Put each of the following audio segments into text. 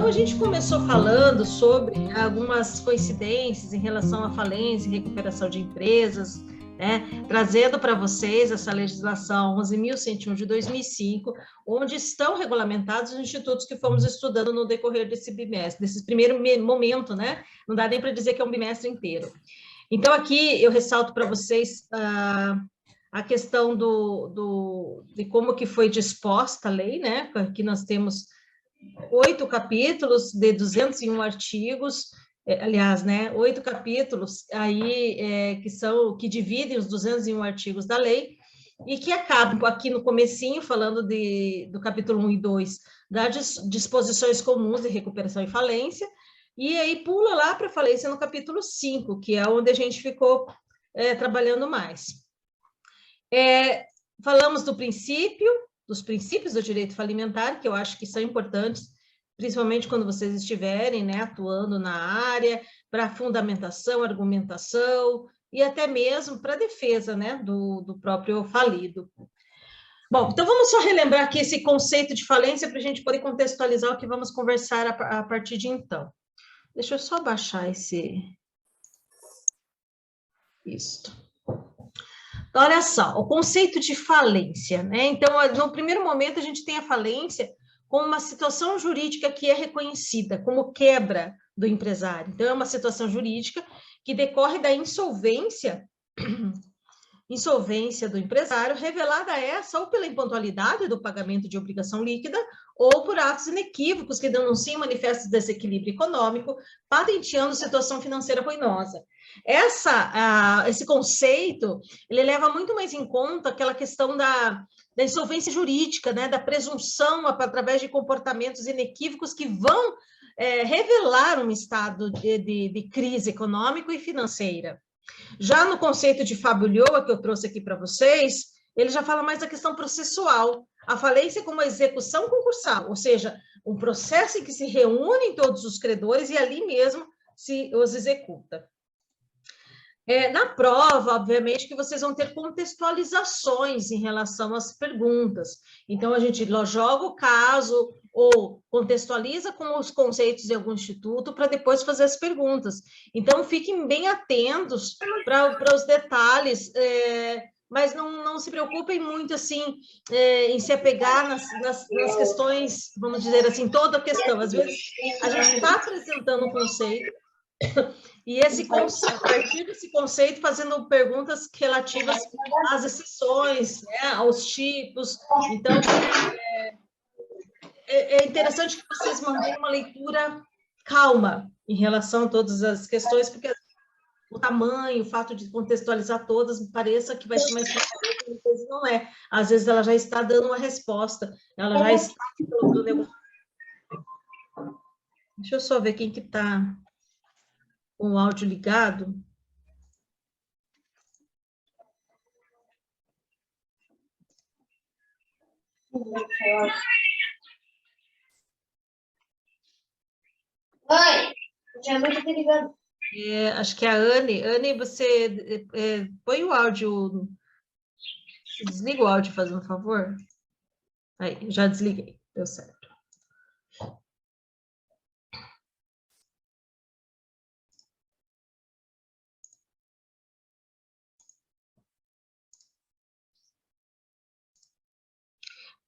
a gente começou falando sobre algumas coincidências em relação à falência e recuperação de empresas, né? Trazendo para vocês essa legislação 11.101 de 2005, onde estão regulamentados os institutos que fomos estudando no decorrer desse bimestre, desse primeiro momento, né? Não dá nem para dizer que é um bimestre inteiro. Então, aqui eu ressalto para vocês a questão de como que foi disposta a lei, né? Aqui nós temos 8 capítulos de 201 artigos, aliás, né, 8 capítulos aí que dividem os 201 artigos da lei, e que acabam aqui no comecinho, falando do capítulo 1 e 2, das disposições comuns de recuperação e falência, e aí pula lá para a falência no capítulo 5, que é onde a gente ficou trabalhando mais. Falamos dos princípios do direito falimentar, que eu acho que são importantes, principalmente quando vocês estiverem, né, atuando na área, para fundamentação, argumentação, e até mesmo para defesa, né, do próprio falido. Bom, então vamos só relembrar aqui esse conceito de falência para a gente poder contextualizar o que vamos conversar a partir de então. Deixa eu só baixar isto. Então, olha só, o conceito de falência, né? Então, no primeiro momento, a gente tem a falência como uma situação jurídica que é reconhecida como quebra do empresário. Então, é uma situação jurídica que decorre da insolvência do empresário, revelada essa ou pela impontualidade do pagamento de obrigação líquida, ou por atos inequívocos que denunciam manifestos de desequilíbrio econômico, patenteando situação financeira ruinosa. Esse conceito, ele leva muito mais em conta aquela questão da insolvência jurídica, né, da presunção através de comportamentos inequívocos que vão revelar um estado de crise econômico e financeira. Já no conceito de Fábio Ulloa, que eu trouxe aqui para vocês, ele já fala mais da questão processual. A falência como a execução concursal, ou seja, um processo em que se reúnem todos os credores e ali mesmo se os executa. Na prova, obviamente, que vocês vão ter contextualizações em relação às perguntas. Então, a gente joga o caso ou contextualiza com os conceitos de algum instituto para depois fazer as perguntas. Então, fiquem bem atentos para os detalhes, mas não se preocupem muito, assim, em se apegar nas questões, vamos dizer assim, toda a questão. Às vezes, a gente está apresentando um conceito, e a partir desse conceito, fazendo perguntas relativas às exceções, né, aos tipos. Então, é interessante que vocês mantenham uma leitura calma em relação a todas as questões, porque o tamanho, o fato de contextualizar todas, pareça que vai ser mais fácil, mas não é. Às vezes, ela já está dando uma resposta, ela já está colocando... Deixa eu só ver quem que está com o áudio ligado. Oi, já muito ligado. Acho que é a Anne. Anne, você põe o áudio, desliga o áudio, fazendo um favor. Aí, já desliguei, deu certo.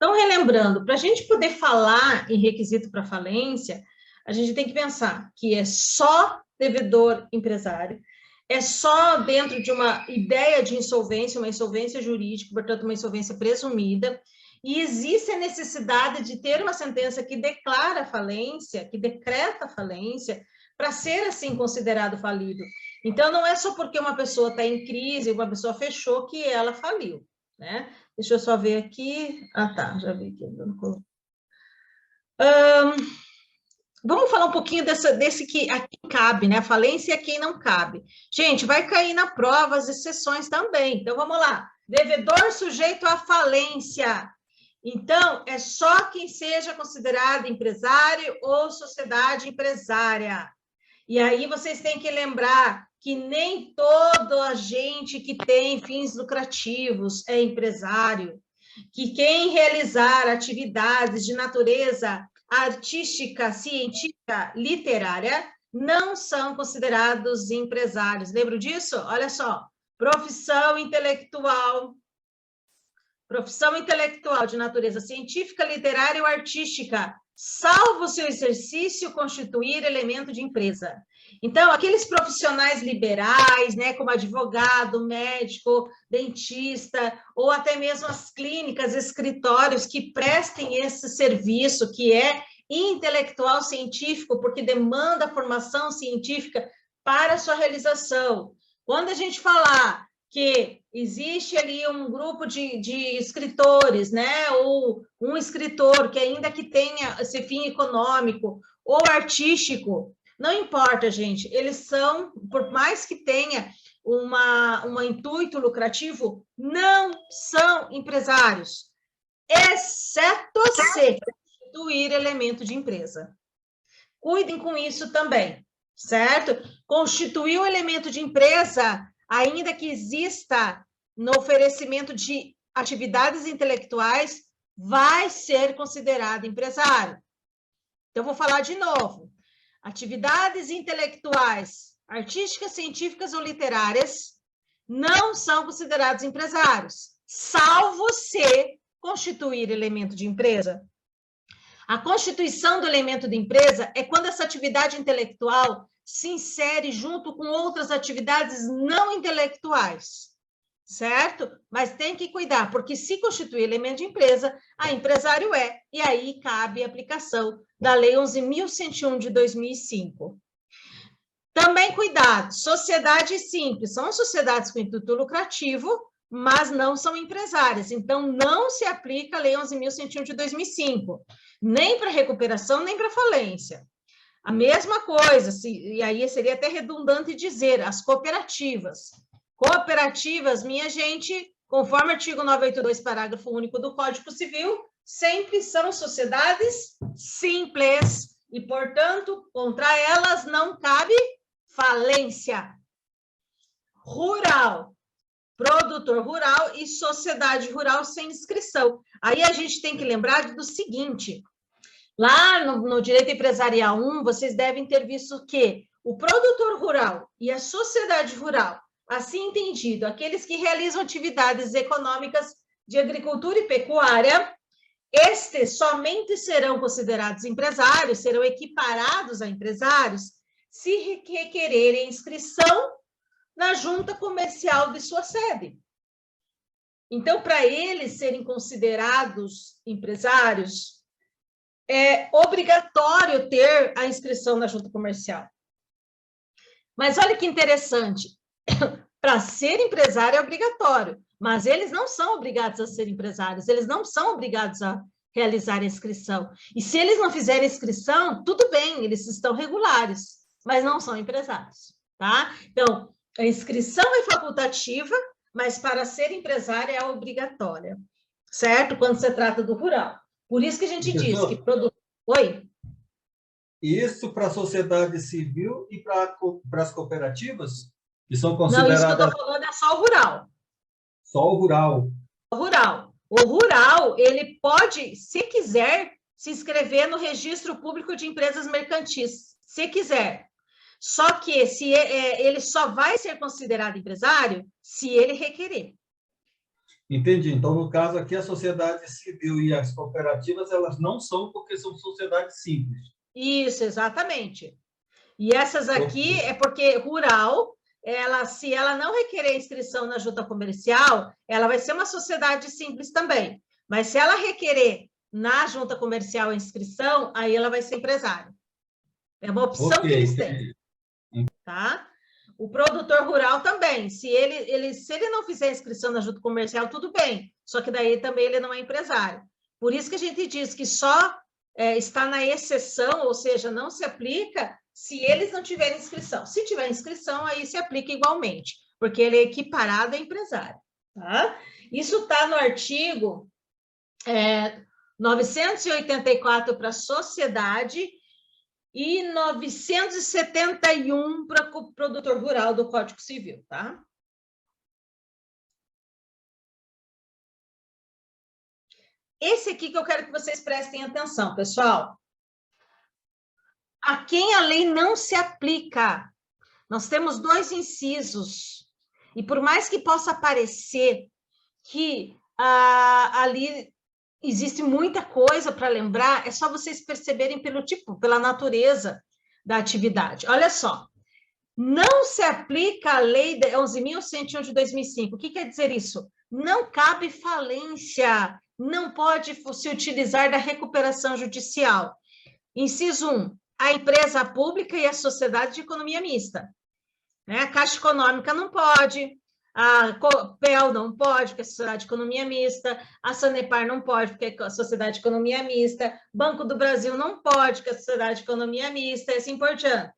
Então, relembrando, para a gente poder falar em requisito para falência, a gente tem que pensar que é só devedor empresário, é só dentro de uma ideia de insolvência, uma insolvência jurídica, portanto, uma insolvência presumida, e existe a necessidade de ter uma sentença que declara falência, que decreta falência, para ser, assim, considerado falido. Então, não é só porque uma pessoa está em crise, uma pessoa fechou, que ela faliu, né? Deixa eu só ver aqui. Ah, tá, já vi aqui. Vamos falar um pouquinho desse que aqui cabe, né? A falência é quem não cabe. Gente, vai cair na prova as exceções também. Então, vamos lá. Devedor sujeito à falência. Então, é só quem seja considerado empresário ou sociedade empresária. E aí vocês têm que lembrar que nem todo agente que tem fins lucrativos é empresário, que quem realizar atividades de natureza artística, científica, literária, não são considerados empresários. Lembra disso? Olha só, profissão intelectual de natureza científica, literária ou artística, salvo seu exercício constituir elemento de empresa. Então, aqueles profissionais liberais, né, como advogado, médico, dentista, ou até mesmo as clínicas, escritórios que prestem esse serviço, que é intelectual científico, porque demanda formação científica para sua realização. Quando a gente falar que existe ali um grupo de escritores, né, ou um escritor que ainda que tenha esse fim econômico ou artístico, não importa, gente, eles são, por mais que tenha um intuito lucrativo, não são empresários, exceto se constituir elemento de empresa. Cuidem com isso também, certo? Constituir o elemento de empresa, ainda que exista no oferecimento de atividades intelectuais, vai ser considerado empresário. Então, vou falar de novo. Atividades intelectuais, artísticas, científicas ou literárias, não são considerados empresários, salvo se constituir elemento de empresa. A constituição do elemento de empresa é quando essa atividade intelectual se insere junto com outras atividades não intelectuais, certo? Mas tem que cuidar, porque se constituir elemento de empresa, a empresário é, e aí cabe a aplicação da Lei 11.101 de 2005. Também cuidado, sociedades simples, são sociedades com intuito lucrativo, mas não são empresárias, então não se aplica a Lei 11.101 de 2005, nem para recuperação, nem para falência. A mesma coisa, e aí seria até redundante dizer, as cooperativas. Cooperativas, minha gente, conforme o artigo 982, parágrafo único do Código Civil, sempre são sociedades simples e, portanto, contra elas não cabe falência. Rural, produtor rural e sociedade rural sem inscrição. Aí a gente tem que lembrar do seguinte, lá no Direito Empresarial 1, vocês devem ter visto que o produtor rural e a sociedade rural, assim entendido, aqueles que realizam atividades econômicas de agricultura e pecuária, estes somente serão considerados empresários, serão equiparados a empresários, se requererem inscrição na junta comercial de sua sede. Então, para eles serem considerados empresários, é obrigatório ter a inscrição na junta comercial. Mas olha que interessante, para ser empresário é obrigatório, mas eles não são obrigados a ser empresários, eles não são obrigados a realizar a inscrição. E se eles não fizerem inscrição, tudo bem, eles estão regulares, mas não são empresários, tá? Então, a inscrição é facultativa, mas para ser empresário é obrigatória, certo? Quando se trata do rural. Por isso que a gente diz que produto... Oi? Isso para a sociedade civil e para as cooperativas, que são consideradas... Não, isso que eu estou falando é só o rural. Só o rural. O rural. O rural, ele pode, se quiser, se inscrever no Registro Público de Empresas Mercantis, se quiser. Só que ele só vai ser considerado empresário se ele requerer. Entendi. Então, no caso aqui, a sociedade civil e as cooperativas, elas não são porque são sociedades simples. Isso, exatamente. E essas aqui é porque rural, se ela não requerer inscrição na junta comercial, ela vai ser uma sociedade simples também. Mas se ela requerer na junta comercial a inscrição, aí ela vai ser empresário. É uma opção que eles têm. Tá? O produtor rural também, se ele não fizer inscrição na junta comercial, tudo bem, só que daí também ele não é empresário. Por isso que a gente diz que só está na exceção, ou seja, não se aplica se eles não tiverem inscrição. Se tiver inscrição, aí se aplica igualmente, porque ele é equiparado a empresário. Tá? Isso está no artigo 984 para a sociedade e 971 para o produtor rural do Código Civil, tá? Esse aqui que eu quero que vocês prestem atenção, pessoal. a quem a lei não se aplica. Nós temos 2 incisos, e por mais que possa parecer que ali existe muita coisa para lembrar, é só vocês perceberem pelo tipo, pela natureza da atividade. Olha só, não se aplica a lei 11.101 de 2005. O que quer dizer isso? Não cabe falência, não pode se utilizar da recuperação judicial. Inciso 1, a empresa pública e a sociedade de economia mista. Né? A Caixa Econômica não pode, a COPEL não pode, porque é a Sociedade de Economia Mista, a Sanepar não pode, porque é a Sociedade de Economia Mista, Banco do Brasil não pode, porque é a Sociedade de Economia Mista, e assim por diante.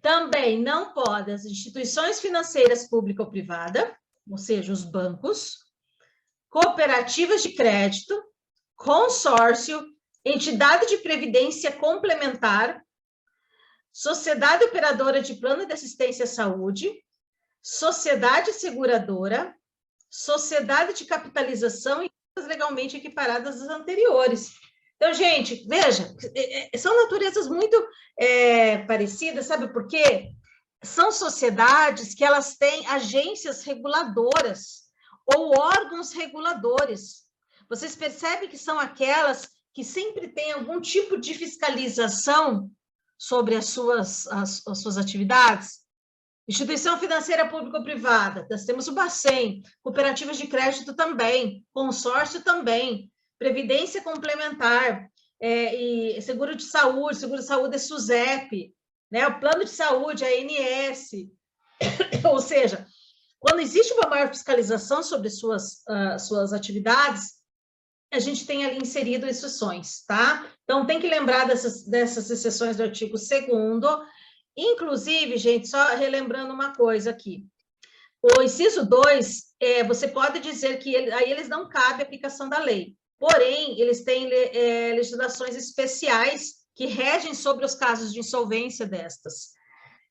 Também não podem as instituições financeiras pública ou privada, ou seja, os bancos, cooperativas de crédito, consórcio, entidade de previdência complementar, sociedade operadora de plano de assistência à saúde, sociedade seguradora, sociedade de capitalização e legalmente equiparadas às anteriores. Então, gente, veja, são naturezas muito parecidas, sabe por quê? São sociedades que elas têm agências reguladoras ou órgãos reguladores. Vocês percebem que são aquelas que sempre têm algum tipo de fiscalização sobre as suas atividades? Instituição financeira pública ou privada, nós temos o Bacen, cooperativas de crédito também, consórcio também, previdência complementar, e seguro de saúde é SUSEP, né? O plano de saúde, a ANS, ou seja, quando existe uma maior fiscalização sobre suas atividades, a gente tem ali inserido exceções, tá? Então, tem que lembrar dessas exceções do artigo 2º. Inclusive, gente, só relembrando uma coisa aqui. O inciso 2, você pode dizer que aí eles não cabem a aplicação da lei. Porém, eles têm legislações especiais que regem sobre os casos de insolvência destas.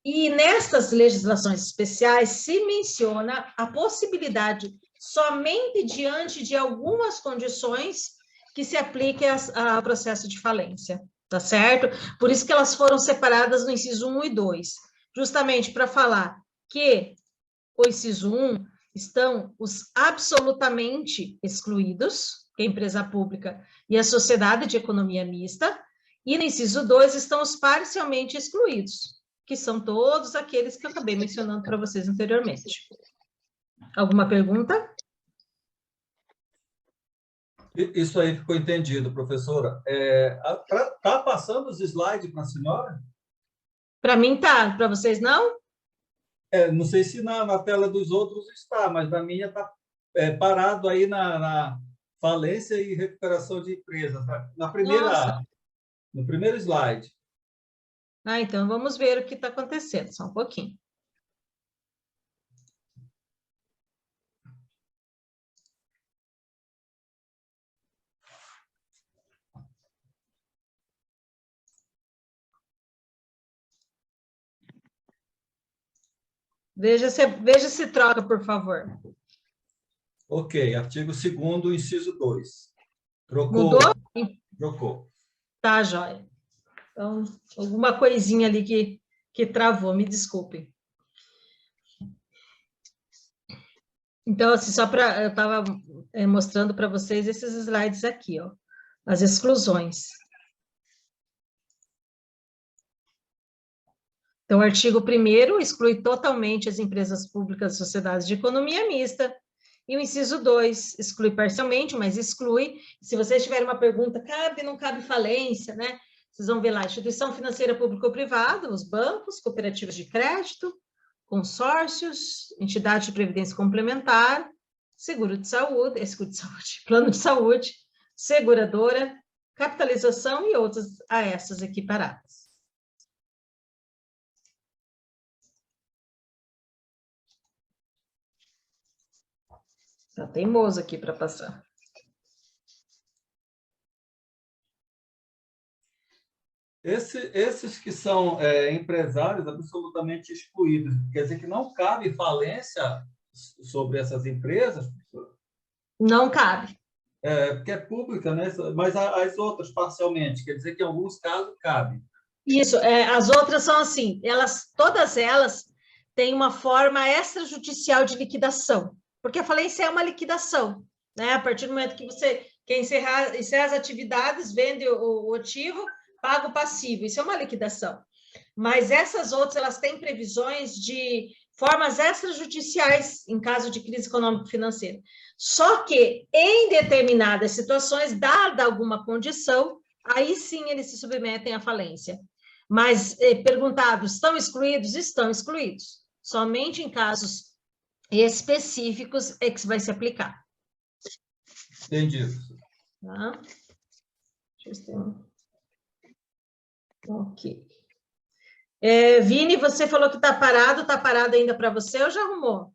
E nestas legislações especiais se menciona a possibilidade, somente diante de algumas condições, que se aplique ao processo de falência, tá certo? Por isso que elas foram separadas no inciso 1 e 2, justamente para falar que o inciso 1 estão os absolutamente excluídos, que é a empresa pública e a sociedade de economia mista, e no inciso 2 estão os parcialmente excluídos, que são todos aqueles que eu acabei mencionando para vocês anteriormente. Alguma pergunta? Isso aí ficou entendido, professora. Tá passando os slides para a senhora? Para mim tá, para vocês não? Não sei se na tela dos outros está, mas na minha está parado aí na falência e recuperação de empresas, no primeiro slide. Então vamos ver o que está acontecendo, só um pouquinho. Veja se troca, por favor. Ok, artigo 2º, inciso 2. Trocou? Mudou? Trocou. Tá, joia. Então, alguma coisinha ali que travou, me desculpem. Então, assim, eu estava mostrando para vocês esses slides aqui, ó, as exclusões. Então, o artigo 1º exclui totalmente as empresas públicas e sociedades de economia mista, e o inciso 2 exclui parcialmente, mas exclui. Se vocês tiverem uma pergunta, cabe ou não cabe falência, né? Vocês vão ver lá, instituição financeira pública ou privada, os bancos, cooperativas de crédito, consórcios, entidade de previdência complementar, seguro de saúde, plano de saúde, seguradora, capitalização e outras a essas equiparadas. Tá teimoso aqui para passar. Esses que são empresários absolutamente excluídos, quer dizer que não cabe falência sobre essas empresas? Não cabe. Porque é pública, né? Mas as outras parcialmente, quer dizer que em alguns casos cabe. Isso, as outras são assim, todas elas têm uma forma extrajudicial de liquidação, porque a falência é uma liquidação, né? A partir do momento que você quer encerrar as atividades, vende o ativo, paga o passivo, isso é uma liquidação. Mas essas outras, elas têm previsões de formas extrajudiciais em caso de crise econômico-financeira. Só que, em determinadas situações, dada alguma condição, aí sim eles se submetem à falência. Mas, perguntados, estão excluídos? Estão excluídos. Somente em casos específicos é que vai se aplicar. Entendi. Tá? Deixa eu ver. Ok. Vini, você falou que está parado ainda para você ou já arrumou?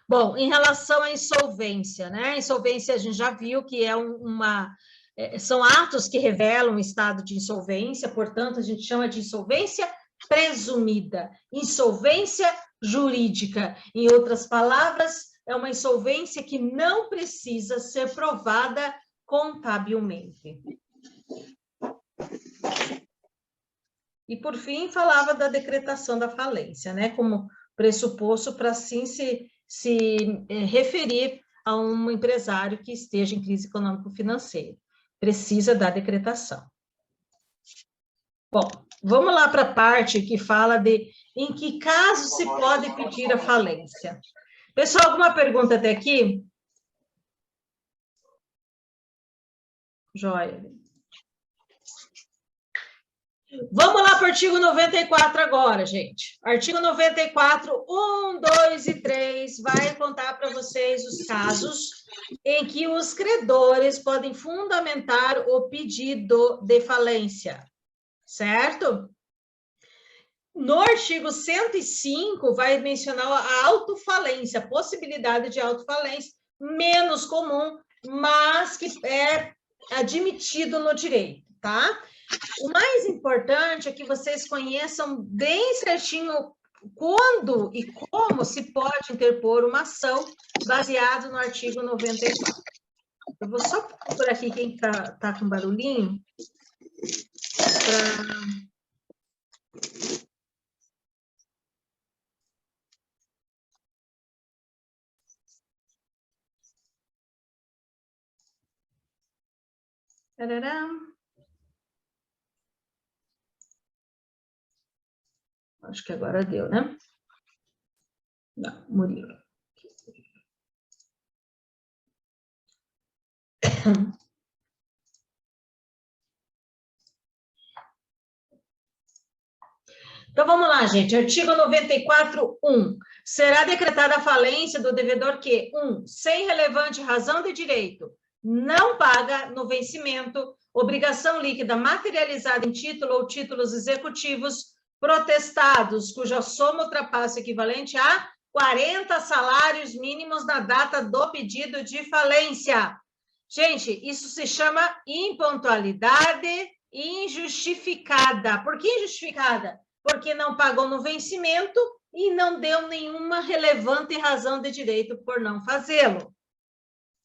Bom, em relação à insolvência, né? A insolvência a gente já viu que é são atos que revelam um estado de insolvência, portanto, a gente chama de insolvência presumida, insolvência jurídica. Em outras palavras, é uma insolvência que não precisa ser provada contabilmente. E, por fim, falava da decretação da falência, né? Como pressuposto para, sim, se referir a um empresário que esteja em crise econômico-financeira. Precisa da decretação. Bom, vamos lá para a parte que fala de em que caso se pode pedir a falência. Pessoal, alguma pergunta até aqui? Joia. Vamos lá para o artigo 94 agora, gente. Artigo 94, 1, 2 e 3, vai contar para vocês os casos em que os credores podem fundamentar o pedido de falência, certo? No artigo 105, vai mencionar a autofalência, a possibilidade de autofalência, menos comum, mas que é admitido no direito, tá? O mais importante é que vocês conheçam bem certinho quando e como se pode interpor uma ação baseado no artigo 94. Eu vou só por aqui quem tá com barulhinho. Acho que agora deu, né? Não, Murilo. Então, vamos lá, gente. Artigo 94.1. Será decretada a falência do devedor que, 1, sem relevante razão de direito, não paga no vencimento obrigação líquida materializada em título ou títulos executivos protestados, cuja soma ultrapassa o equivalente a 40 salários mínimos na data do pedido de falência. Gente, isso se chama impontualidade injustificada. Por que injustificada? Porque não pagou no vencimento e não deu nenhuma relevante razão de direito por não fazê-lo.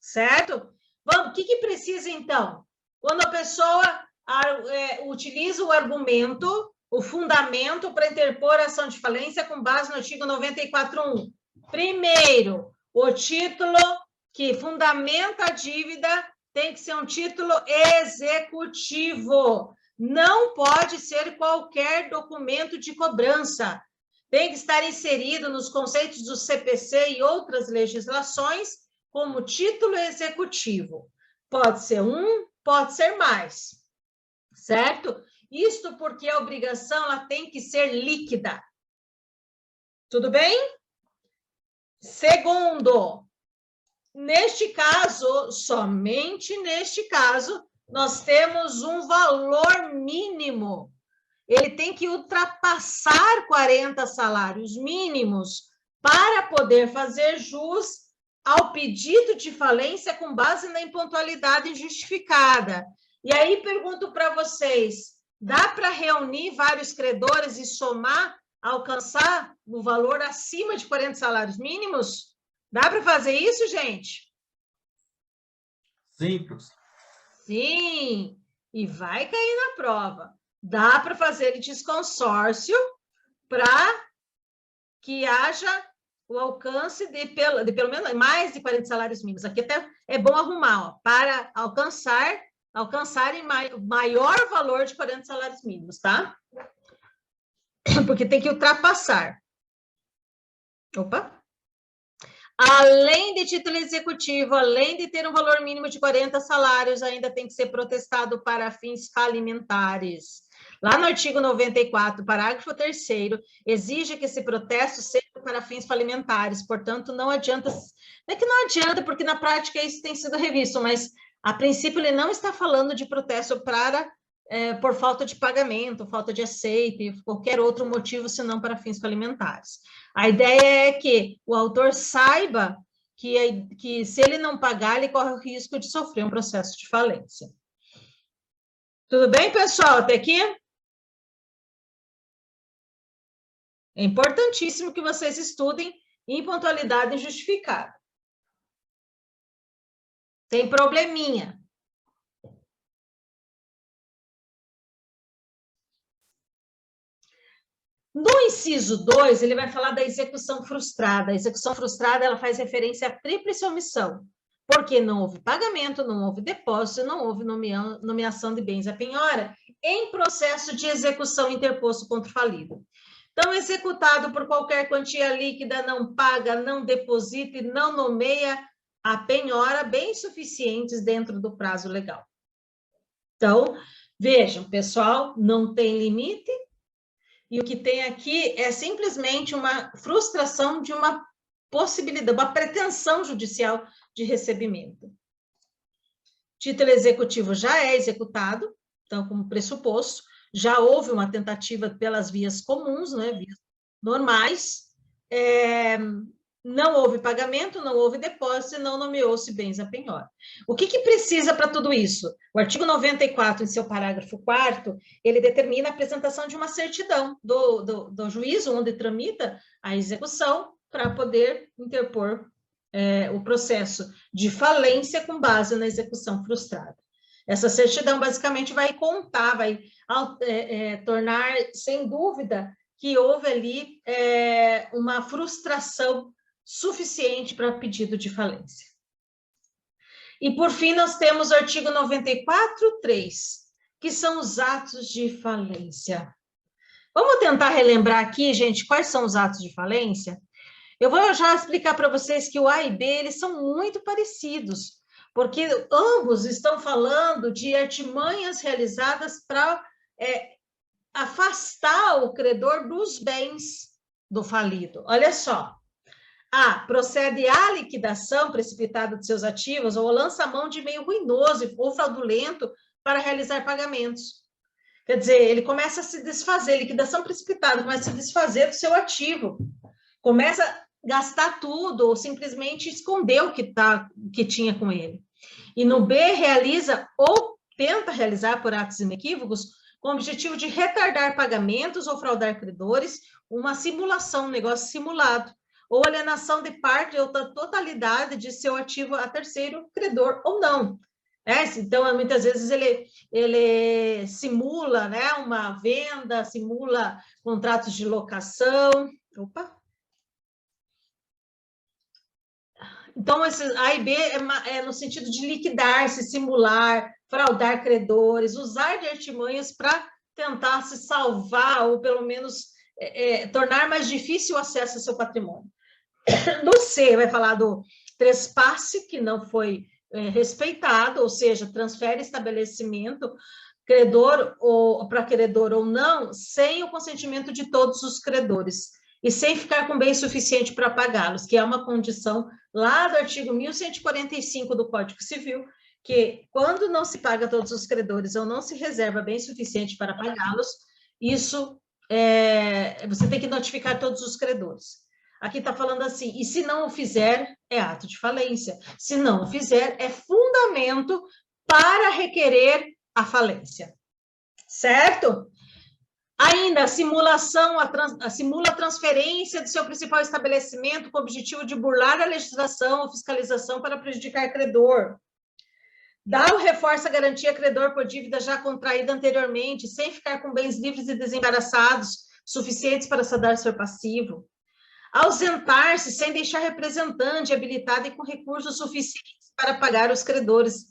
Certo? Vamos, o que precisa, então? Quando a pessoa utiliza o argumento, o fundamento para interpor a ação de falência com base no artigo 94.1. Primeiro, o título que fundamenta a dívida tem que ser um título executivo. Não pode ser qualquer documento de cobrança. Tem que estar inserido nos conceitos do CPC e outras legislações como título executivo. Pode ser um, pode ser mais, certo? Isto porque a obrigação ela tem que ser líquida. Tudo bem? Segundo, neste caso, somente neste caso, nós temos um valor mínimo. Ele tem que ultrapassar 40 salários mínimos para poder fazer jus ao pedido de falência com base na impontualidade injustificada. E aí pergunto para vocês, dá para reunir vários credores e somar alcançar o valor acima de 40 salários mínimos? Dá para fazer isso, gente? Sim, professor. Sim, e vai cair na prova. Dá para fazer litisconsórcio para que haja o alcance de pelo menos mais de 40 salários mínimos. Aqui até é bom arrumar, ó, para alcançarem maior valor de 40 salários mínimos, tá? Porque tem que ultrapassar. Opa! Além de título executivo, além de ter um valor mínimo de 40 salários, ainda tem que ser protestado para fins falimentares. Lá no artigo 94, parágrafo 3º, exige que esse protesto seja para fins falimentares, portanto, não adianta, não é que não adianta, porque na prática isso tem sido revisto, mas a princípio ele não está falando de protesto por falta de pagamento, falta de aceite, qualquer outro motivo, senão para fins falimentares. A ideia é que o autor saiba que se ele não pagar, ele corre o risco de sofrer um processo de falência. Tudo bem, pessoal? Até aqui? É importantíssimo que vocês estudem impontualidade injustificada. Tem probleminha. No inciso 2, ele vai falar da execução frustrada. A execução frustrada, ela faz referência à tríplice omissão, porque não houve pagamento, não houve depósito, não houve nomeação de bens à penhora em processo de execução interposto contra o falido. Então, executado por qualquer quantia líquida, não paga, não deposita e não nomeia a penhora bens suficientes dentro do prazo legal. Então, vejam, pessoal, não tem limite, e o que tem aqui é simplesmente uma frustração de uma possibilidade, uma pretensão judicial de recebimento. Título executivo já é executado, então, como pressuposto, já houve uma tentativa pelas vias comuns, né, vias normais, não houve pagamento, não houve depósito e não nomeou-se bens a penhora. O que precisa para tudo isso? O artigo 94, em seu parágrafo 4º, ele determina a apresentação de uma certidão do juízo, onde tramita a execução, para poder interpor o processo de falência com base na execução frustrada. Essa certidão, basicamente, vai contar, vai tornar, sem dúvida, que houve ali uma frustração suficiente para pedido de falência. E, por fim, nós temos o artigo 94.3, que são os atos de falência. Vamos tentar relembrar aqui, gente, quais são os atos de falência? Eu vou já explicar para vocês que o A e B, eles são muito parecidos, porque ambos estão falando de artimanhas realizadas para afastar o credor dos bens do falido. Olha só. A. Procede à liquidação precipitada de seus ativos ou lança a mão de meio ruinoso ou fraudulento para realizar pagamentos. Quer dizer, ele começa a se desfazer, liquidação precipitada, começa a se desfazer do seu ativo. Começa a gastar tudo ou simplesmente esconder o que tinha com ele. E no B, realiza ou tenta realizar por atos inequívocos com o objetivo de retardar pagamentos ou fraudar credores, uma simulação, um negócio simulado, ou alienação de parte ou da totalidade de seu ativo a terceiro credor ou não. Então, muitas vezes, ele simula, né, uma venda, simula contratos de locação. Opa! Então, esse A e B é no sentido de liquidar, se simular, fraudar credores, usar de artimanhas para tentar se salvar ou, pelo menos, tornar mais difícil o acesso ao seu patrimônio. No C, vai falar do trespasse, que não foi respeitado, ou seja, transfere estabelecimento credor ou para credor ou não, sem o consentimento de todos os credores e sem ficar com bem suficiente para pagá-los, que é uma condição lá do artigo 1145 do Código Civil, que quando não se paga todos os credores ou não se reserva bem suficiente para pagá-los, isso você tem que notificar todos os credores. Aqui está falando assim, e se não o fizer, é ato de falência. Se não o fizer, é fundamento para requerer a falência. Certo? Ainda, simula a transferência do seu principal estabelecimento com o objetivo de burlar a legislação ou fiscalização para prejudicar credor. Dá ou reforça a garantia a credor por dívida já contraída anteriormente, sem ficar com bens livres e desembaraçados, suficientes para saldar seu passivo. Ausentar-se sem deixar representante habilitado e com recursos suficientes para pagar os credores.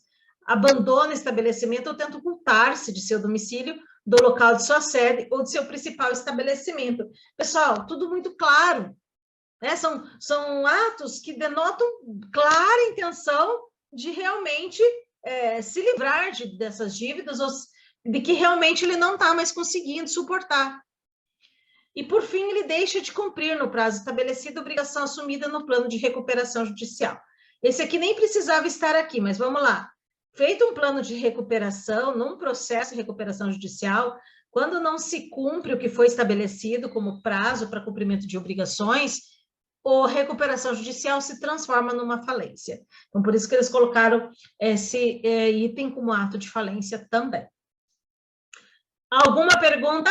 Abandona o estabelecimento ou tenta ocultar-se de seu domicílio, do local de sua sede ou de seu principal estabelecimento. Pessoal, tudo muito claro, né? São atos que denotam clara intenção de realmente se livrar dessas dívidas, ou de que realmente ele não está mais conseguindo suportar. E, por fim, ele deixa de cumprir no prazo estabelecido a obrigação assumida no plano de recuperação judicial. Esse aqui nem precisava estar aqui, mas vamos lá. Feito um plano de recuperação, num processo de recuperação judicial, quando não se cumpre o que foi estabelecido como prazo para cumprimento de obrigações, a recuperação judicial se transforma numa falência. Então, por isso que eles colocaram esse item como ato de falência também. Alguma pergunta?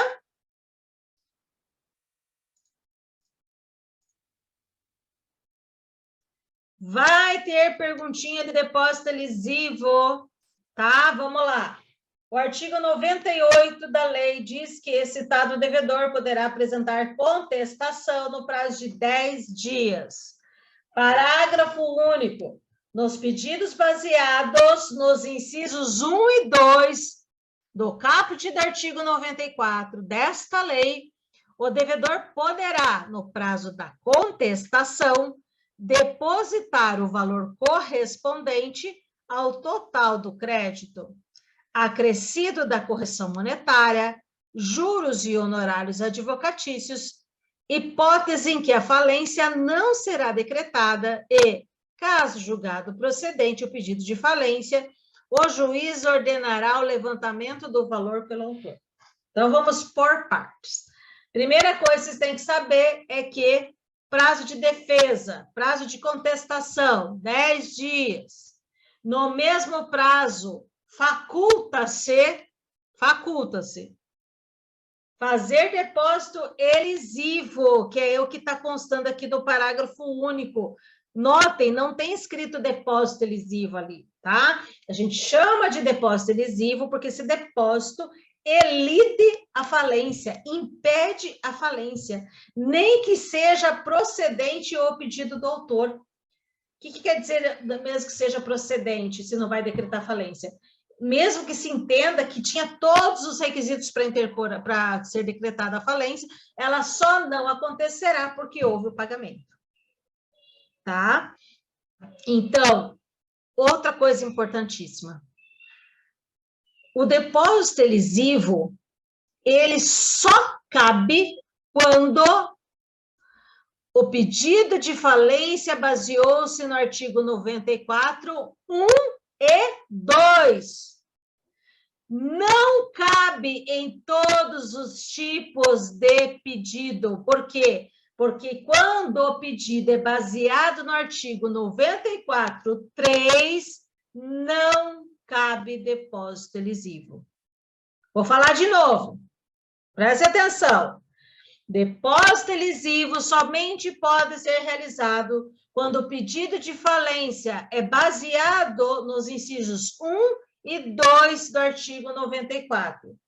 Vai ter perguntinha de depósito lesivo, tá? Vamos lá. O artigo 98 da lei diz que citado devedor poderá apresentar contestação no prazo de 10 dias. Parágrafo único. Nos pedidos baseados nos incisos 1 e 2 do caput do artigo 94 desta lei, o devedor poderá, no prazo da contestação, depositar o valor correspondente ao total do crédito, acrescido da correção monetária, juros e honorários advocatícios, hipótese em que a falência não será decretada e, caso julgado procedente o pedido de falência, o juiz ordenará o levantamento do valor pelo autor. Então, vamos por partes. Primeira coisa que vocês têm que saber é que prazo de defesa, prazo de contestação, 10 dias. No mesmo prazo, faculta-se fazer depósito elisivo, que é o que está constando aqui do parágrafo único. Notem, não tem escrito depósito elisivo ali, tá? A gente chama de depósito elisivo porque esse depósito elide a falência, impede a falência, nem que seja procedente o pedido do autor. O que quer dizer mesmo que seja procedente, se não vai decretar falência? Mesmo que se entenda que tinha todos os requisitos para interpor, para ser decretada a falência, ela só não acontecerá porque houve o pagamento. Tá? Então, outra coisa importantíssima. O depósito elisivo, ele só cabe quando o pedido de falência baseou-se no artigo 94, 1 e 2. Não cabe em todos os tipos de pedido. Por quê? Porque quando o pedido é baseado no artigo 94, 3, não cabe depósito elisivo. Vou falar de novo. Preste atenção. Depósito elisivo somente pode ser realizado quando o pedido de falência é baseado nos incisos 1 e 2 do artigo 94.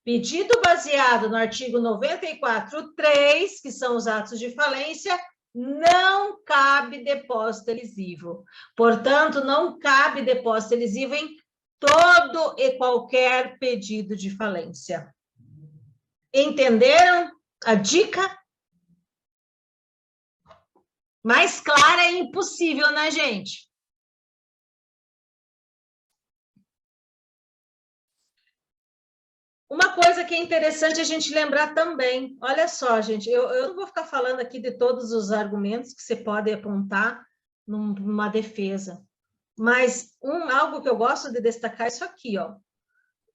Pedido baseado no artigo 94, 3, que são os atos de falência, não cabe depósito elisivo. Portanto, não cabe depósito elisivo em todo e qualquer pedido de falência. Entenderam a dica? Mais clara é impossível, né, gente? Uma coisa que é interessante a gente lembrar também, olha só, gente, eu não vou ficar falando aqui de todos os argumentos que você pode apontar numa defesa, mas algo que eu gosto de destacar é isso aqui, ó.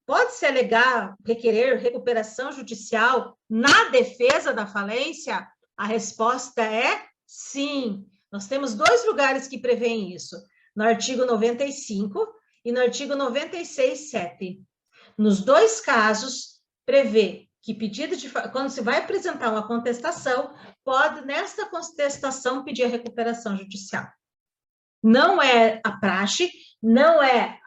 Pode-se alegar, requerer recuperação judicial na defesa da falência? A resposta é sim. Nós temos 2 lugares que prevêem isso, no artigo 95 e no artigo 96, 7. Nos 2 casos, prevê que quando se vai apresentar uma contestação, pode, nesta contestação, pedir a recuperação judicial. Não é a praxe, não é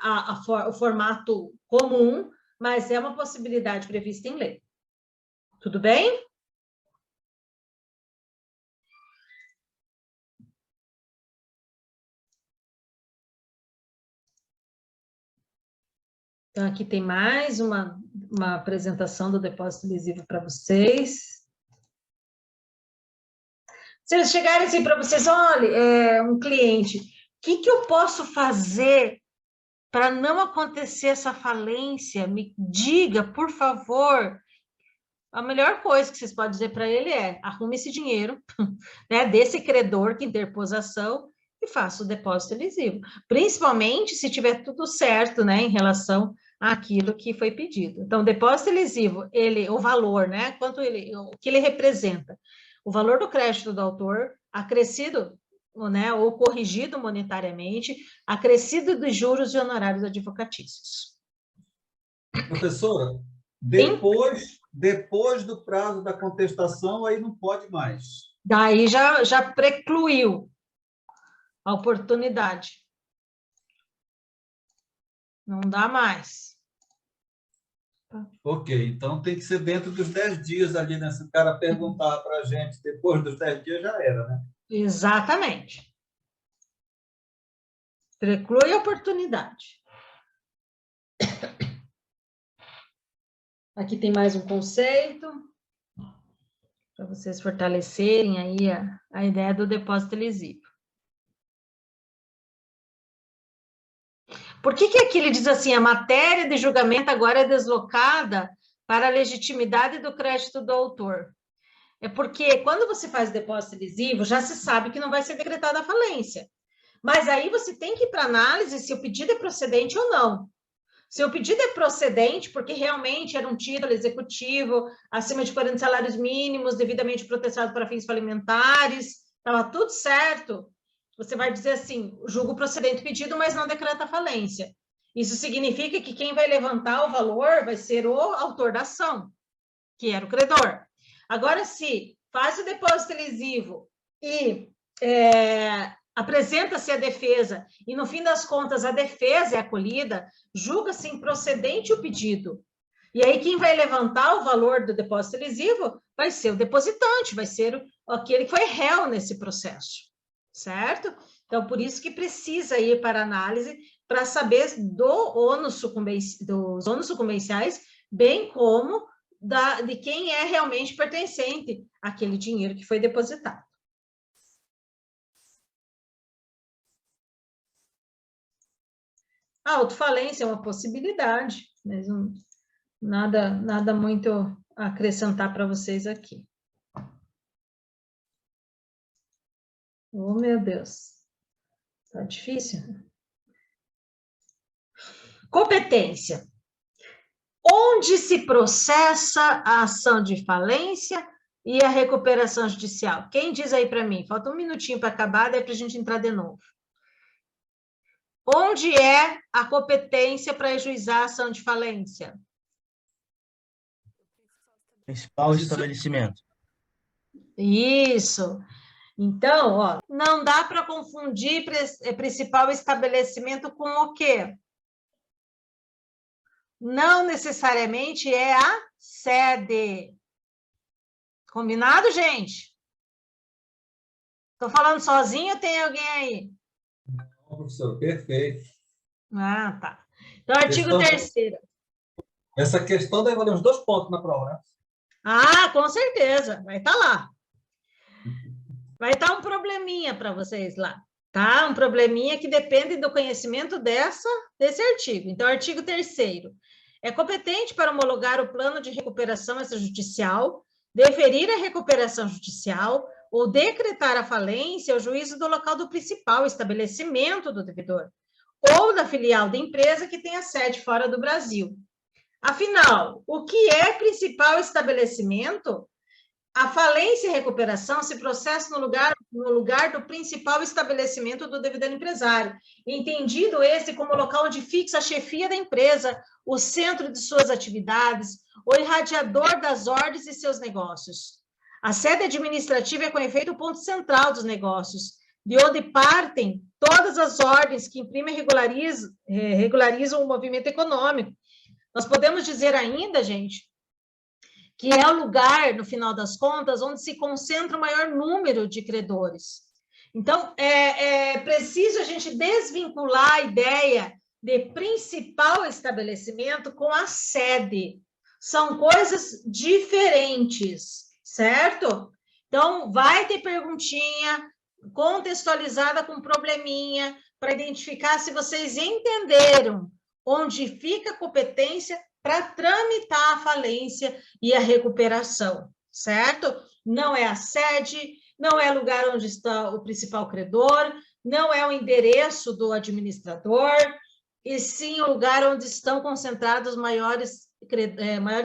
o formato comum, mas é uma possibilidade prevista em lei. Tudo bem? Então, aqui tem mais uma apresentação do depósito lesivo para vocês. Se eles chegarem assim para vocês, olha, um cliente, o que eu posso fazer para não acontecer essa falência? Me diga, por favor. A melhor coisa que vocês podem dizer para ele é: arrume esse dinheiro, né, desse credor que interpôs a ação e faça o depósito lesivo. Principalmente se tiver tudo certo, né, em relação àquilo que foi pedido. Então, o depósito lesivo, o valor, né, o que ele representa? O valor do crédito do autor acrescido, né, ou corrigido monetariamente, acrescido dos juros e honorários advocatícios. Professora, depois do prazo da contestação, aí não pode mais. Daí já precluiu a oportunidade. Não dá mais. Ok, então tem que ser dentro dos 10 dias ali, né? Se o cara perguntar para a gente depois dos 10 dias, já era, né? Exatamente. Preclui a oportunidade. Aqui tem mais um conceito, para vocês fortalecerem aí a ideia do depósito lesivo. Por que aqui ele diz assim, a matéria de julgamento agora é deslocada para a legitimidade do crédito do autor? É porque quando você faz depósito lesivo, já se sabe que não vai ser decretada a falência. Mas aí você tem que ir para análise se o pedido é procedente ou não. Se o pedido é procedente, porque realmente era um título executivo acima de 40 salários mínimos, devidamente protestado para fins falimentares, estava tudo certo, você vai dizer assim, julgo procedente o pedido, mas não decreta a falência. Isso significa que quem vai levantar o valor vai ser o autor da ação, que era o credor. Agora, se faz o depósito lesivo e apresenta-se a defesa, e no fim das contas a defesa é acolhida, julga-se improcedente o pedido. E aí quem vai levantar o valor do depósito lesivo vai ser o depositante, vai ser aquele que foi réu nesse processo, certo? Então, por isso que precisa ir para análise para saber dos ônus sucumbenciais, bem como de quem é realmente pertencente àquele dinheiro que foi depositado. A autofalência é uma possibilidade, mas nada muito a acrescentar para vocês aqui. Oh, meu Deus. Tá difícil. Competência. Onde se processa a ação de falência e a recuperação judicial? Quem diz aí para mim? Falta um minutinho para acabar, daí para a gente entrar de novo. Onde é a competência para ajuizar a ação de falência? Principal estabelecimento. Isso. Então, ó, não dá para confundir principal estabelecimento com o quê? Não necessariamente é a sede. Combinado, gente? Estou falando sozinho ou tem alguém aí? Não, professor, perfeito. Ah, tá. Então, artigo 3º. Essa questão deve valer uns 2 pontos na prova, né? Ah, com certeza. Vai estar lá. Vai estar um probleminha para vocês lá, tá? Um probleminha que depende do conhecimento desse artigo. Então, artigo 3º. É competente para homologar o plano de recuperação extrajudicial, deferir a recuperação judicial ou decretar a falência ao juízo do local do principal estabelecimento do devedor ou da filial da empresa que tenha sede fora do Brasil. Afinal, o que é principal estabelecimento? A falência e recuperação se processam no lugar no lugar do principal estabelecimento do devedor empresário, entendido esse como local onde fixa a chefia da empresa, o centro de suas atividades, o irradiador das ordens e seus negócios. A sede administrativa é, com efeito, o ponto central dos negócios, de onde partem todas as ordens que imprimem e regularizam o movimento econômico. Nós podemos dizer ainda, gente, que é o lugar, no final das contas, onde se concentra o maior número de credores. Então, é preciso a gente desvincular a ideia de principal estabelecimento com a sede. São coisas diferentes, certo? Então, vai ter perguntinha contextualizada com probleminha para identificar se vocês entenderam onde fica a competência para tramitar a falência e a recuperação, certo? Não é a sede, não é o lugar onde está o principal credor, não é o endereço do administrador, e sim o lugar onde estão concentrados os maiores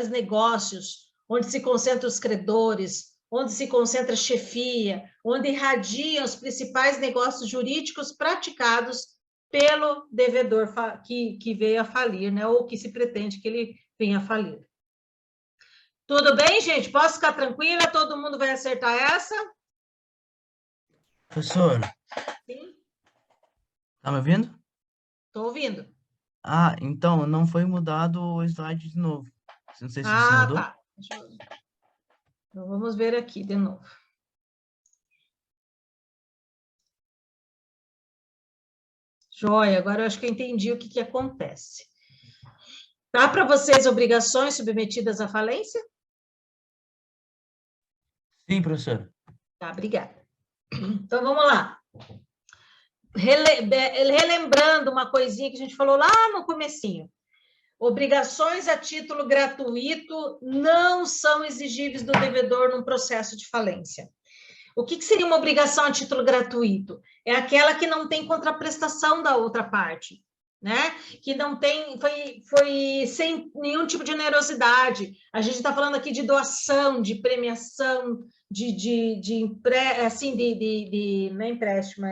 negócios, onde se concentram os credores, onde se concentra a chefia, onde irradiam os principais negócios jurídicos praticados pelo devedor que veio a falir, né? Ou que se pretende que ele venha a falir. Tudo bem, gente? Posso ficar tranquila? Todo mundo vai acertar essa? Professora, Sim, tá me ouvindo? estou ouvindo. Ah, então não foi mudado o slide de novo. Não sei se você mudou. Tá. Então, vamos ver aqui de novo. Joia, agora eu acho que eu entendi o que acontece. Tá para vocês obrigações submetidas à falência? Sim, professora. Tá, obrigada. Então, vamos lá. Relembrando uma coisinha que a gente falou lá no comecinho. Obrigações a título gratuito não são exigíveis do devedor num processo de falência. O que seria uma obrigação a título gratuito? É aquela que não tem contraprestação da outra parte, né? Que não tem, foi sem nenhum tipo de generosidade. A gente está falando aqui de doação, de premiação, não é empréstimo,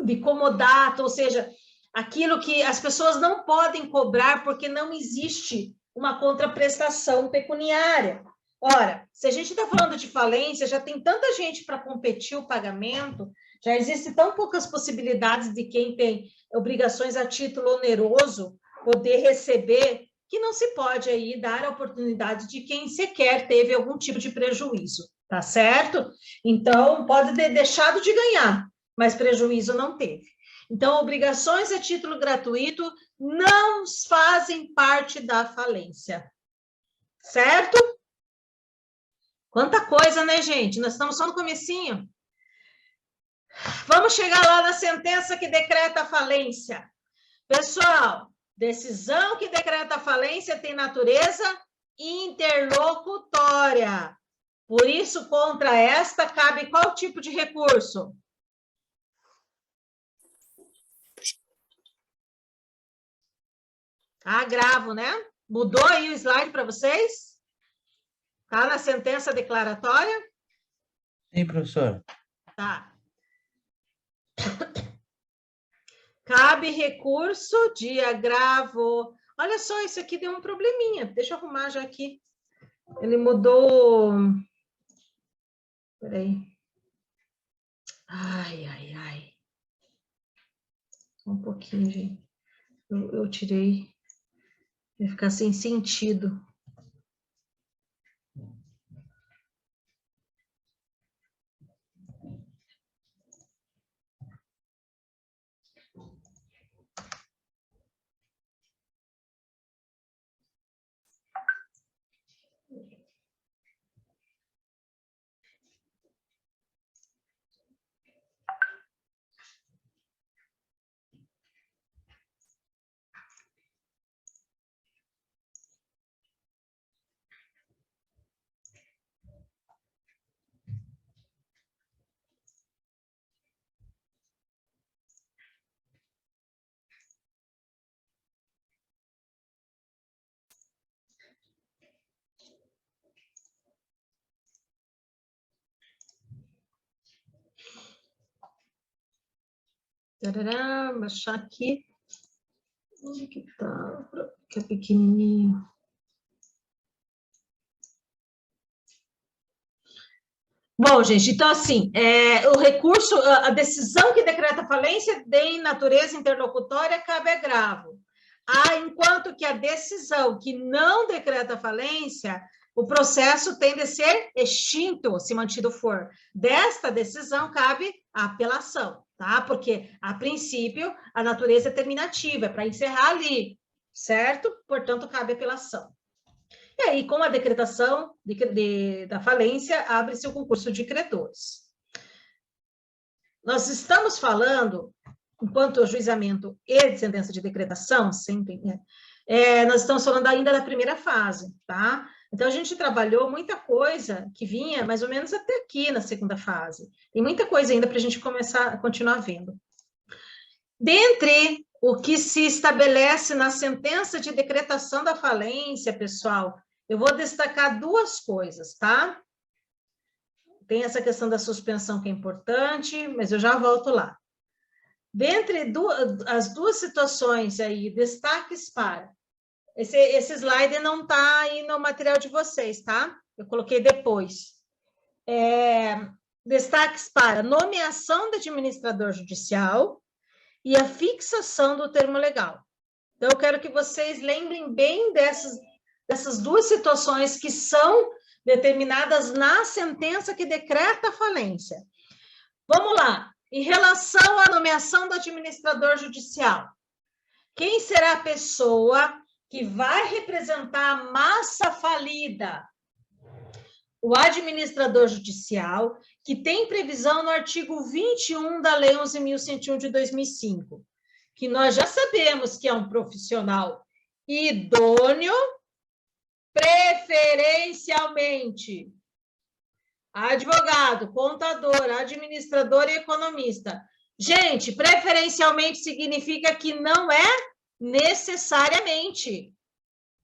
de comodato, ou seja, aquilo que as pessoas não podem cobrar porque não existe uma contraprestação pecuniária. Ora, se a gente está falando de falência, já tem tanta gente para competir o pagamento, já existem tão poucas possibilidades de quem tem obrigações a título oneroso poder receber, que não se pode aí dar a oportunidade de quem sequer teve algum tipo de prejuízo, tá certo? Então, pode ter deixado de ganhar, mas prejuízo não teve. Então, obrigações a título gratuito não fazem parte da falência, certo? Quanta coisa, né, gente? Nós estamos só no comecinho. Vamos chegar lá na sentença que decreta a falência. Pessoal, decisão que decreta a falência tem natureza interlocutória. Por isso, contra esta, cabe qual tipo de recurso? Agravo, né? Mudou aí o slide para vocês? Tá na sentença declaratória? Sim, professora. Tá. Cabe recurso de agravo. Olha só, isso aqui deu um probleminha. Deixa eu arrumar já aqui. Ele mudou. Peraí. Ai. Só um pouquinho, gente. Eu tirei. Vai ficar sem sentido. Tarará, baixar aqui. Onde que tá? Que é pequenininho. Bom, gente, então, assim, o recurso, a decisão que decreta falência de natureza interlocutória cabe agravo. Enquanto que a decisão que não decreta falência, o processo tem de ser extinto, se mantido for. Desta decisão cabe a apelação, tá? Porque, a princípio, a natureza é terminativa, é para encerrar ali, certo? Portanto, cabe apelação. E aí, com a decretação da falência, abre-se o concurso de credores. Nós estamos falando, enquanto ajuizamento e sentença de decretação, sempre, nós estamos falando ainda da primeira fase, tá? Então, a gente trabalhou muita coisa que vinha mais ou menos até aqui na segunda fase. Tem muita coisa ainda para a gente continuar vendo. Dentre o que se estabelece na sentença de decretação da falência, pessoal, eu vou destacar duas coisas, tá? Tem essa questão da suspensão que é importante, mas eu já volto lá. Dentre as duas situações aí, destaques para... Esse slide não está aí no material de vocês, tá? Eu coloquei depois. Destaques para nomeação do administrador judicial e a fixação do termo legal. Então, eu quero que vocês lembrem bem dessas duas situações que são determinadas na sentença que decreta a falência. Vamos lá. Em relação à nomeação do administrador judicial, quem será a pessoa que vai representar a massa falida? O administrador judicial, que tem previsão no artigo 21 da Lei 11.101 de 2005, que nós já sabemos que é um profissional idôneo, preferencialmente advogado, contador, administrador e economista. Gente, preferencialmente significa que não é necessariamente.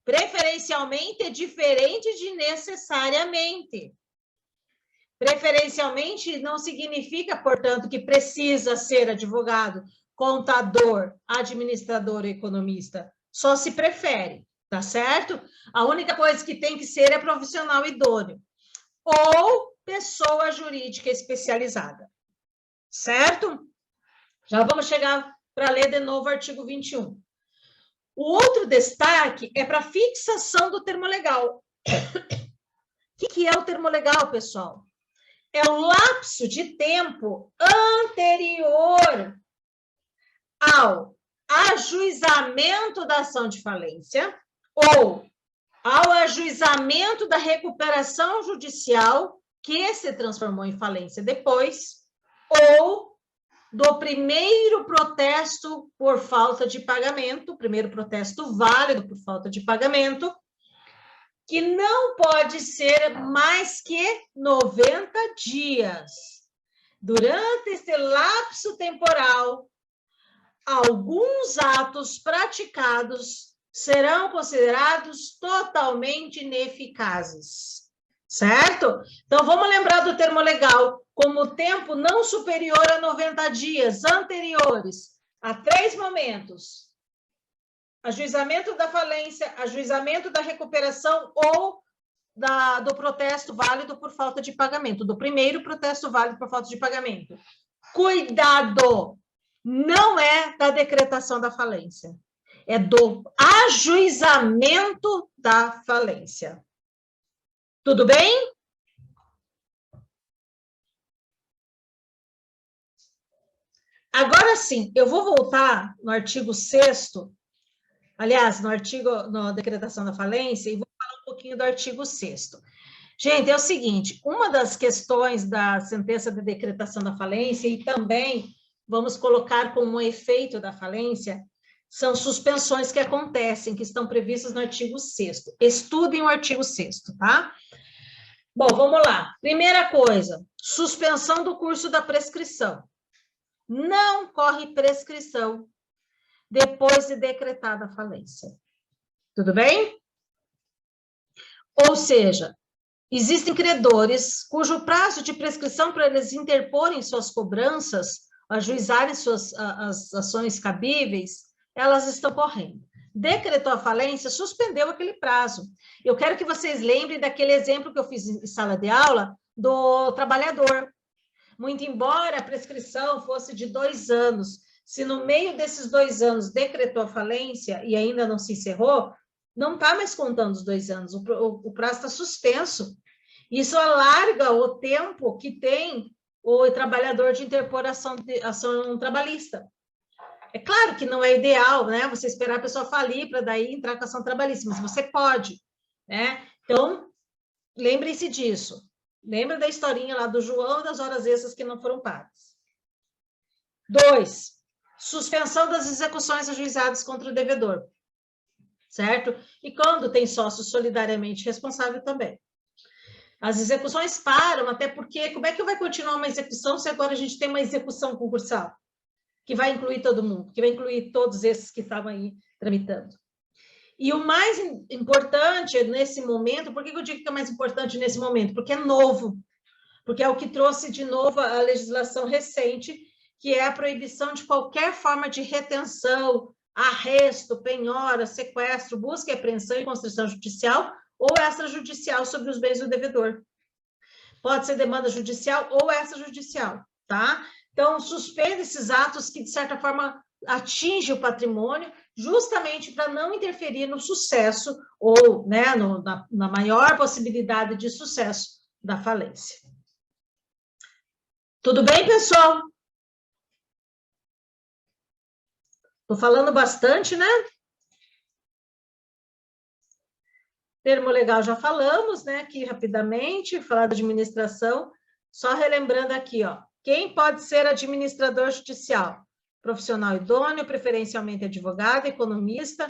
Preferencialmente é diferente de necessariamente. Preferencialmente não significa, portanto, que precisa ser advogado, contador, administrador e economista. Só se prefere. Tá certo? A única coisa que tem que ser é profissional idôneo ou pessoa jurídica especializada. Certo? Já vamos chegar para ler de novo o artigo 21. O outro destaque é para fixação do termo legal. O que é o termo legal, pessoal? É o lapso de tempo anterior ao ajuizamento da ação de falência ou ao ajuizamento da recuperação judicial, que se transformou em falência depois, ou do primeiro protesto por falta de pagamento, primeiro protesto válido por falta de pagamento, que não pode ser mais que 90 dias. Durante esse lapso temporal, alguns atos praticados serão considerados totalmente ineficazes, certo? Então, vamos lembrar do termo legal como tempo não superior a 90 dias anteriores a 3 momentos: ajuizamento da falência, ajuizamento da recuperação ou do protesto válido por falta de pagamento, do primeiro protesto válido por falta de pagamento. Cuidado! Não é da decretação da falência. É do ajuizamento da falência. Tudo bem? Agora sim, eu vou voltar no artigo 6º, aliás, na decretação da falência, e vou falar um pouquinho do artigo 6º. Gente, é o seguinte, uma das questões da sentença de decretação da falência, e também vamos colocar como um efeito da falência, são suspensões que acontecem, que estão previstas no artigo 6º. Estudem o artigo 6º, tá? Bom, vamos lá. Primeira coisa, suspensão do curso da prescrição. Não corre prescrição depois de decretada a falência. Tudo bem? Ou seja, existem credores cujo prazo de prescrição para eles interporem suas cobranças ajuizarem as ações cabíveis, elas estão correndo. Decretou a falência, suspendeu aquele prazo. Eu quero que vocês lembrem daquele exemplo que eu fiz em sala de aula do trabalhador. Muito embora a prescrição fosse de 2 anos, se no meio desses 2 anos decretou a falência e ainda não se encerrou, não está mais contando os 2 anos, o prazo está suspenso. Isso alarga o tempo que tem o trabalhador de interpor ação trabalhista. É claro que não é ideal, né? Você esperar a pessoa falir para daí entrar com ação trabalhista, mas você pode, né? Então, lembre-se disso. Lembra da historinha lá do João e das horas extras que não foram pagas. 2, suspensão das execuções ajuizadas contra o devedor, certo? E quando tem sócio solidariamente responsável também. As execuções param, até porque como é que vai continuar uma execução se agora a gente tem uma execução concursal? Que vai incluir todo mundo, que vai incluir todos esses que estavam aí tramitando. E o mais importante nesse momento, por que eu digo que é mais importante nesse momento? Porque é novo, porque é o que trouxe de novo a legislação recente, que é a proibição de qualquer forma de retenção, arresto, penhora, sequestro, busca e apreensão e construção judicial ou extrajudicial sobre os bens do devedor. Pode ser demanda judicial ou extrajudicial, tá? Então, suspende esses atos que, de certa forma, atingem o patrimônio, justamente para não interferir no sucesso ou, né, na maior possibilidade de sucesso da falência. Tudo bem, pessoal? Estou falando bastante, né? Termo legal já falamos, né? Aqui rapidamente, falar da administração, só relembrando aqui, ó. Quem pode ser administrador judicial? Profissional idôneo, preferencialmente advogado, economista,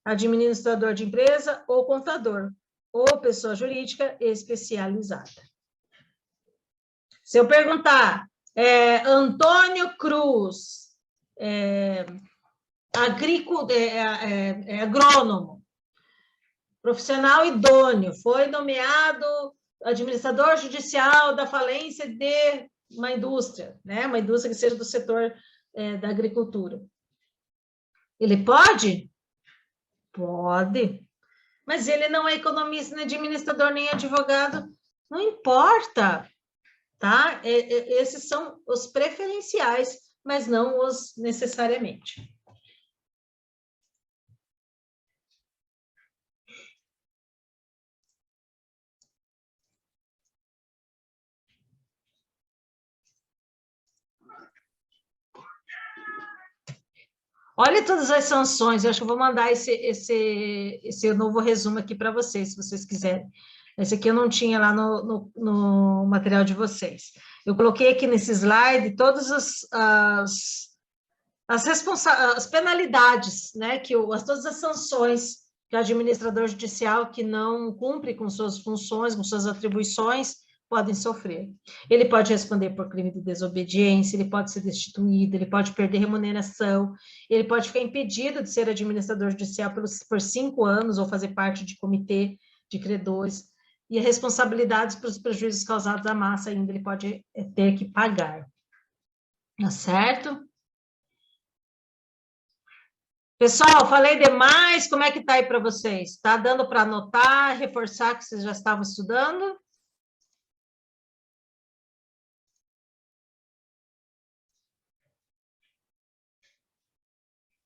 administrador de empresa ou contador, ou pessoa jurídica especializada. Se eu perguntar, Antônio Cruz, agrônomo, profissional idôneo, foi nomeado administrador judicial da falência de uma indústria, né? Uma indústria que seja do setor da agricultura. Ele pode? Pode. Mas ele não é economista, nem administrador, nem advogado. Não importa, tá? Esses são os preferenciais, mas não os necessariamente. Olha todas as sanções, eu acho que eu vou mandar esse novo resumo aqui para vocês, se vocês quiserem. Esse aqui eu não tinha lá no material de vocês. Eu coloquei aqui nesse slide todas as penalidades, né, todas as sanções que o administrador judicial que não cumpre com suas funções, com suas atribuições, podem sofrer. Ele pode responder por crime de desobediência, ele pode ser destituído, ele pode perder remuneração, ele pode ficar impedido de ser administrador judicial por 5 anos ou fazer parte de comitê de credores, e as responsabilidades pelos prejuízos causados à massa ainda ele pode ter que pagar. Tá certo? Pessoal, falei demais, como é que tá aí para vocês? Tá dando para anotar, reforçar que vocês já estavam estudando?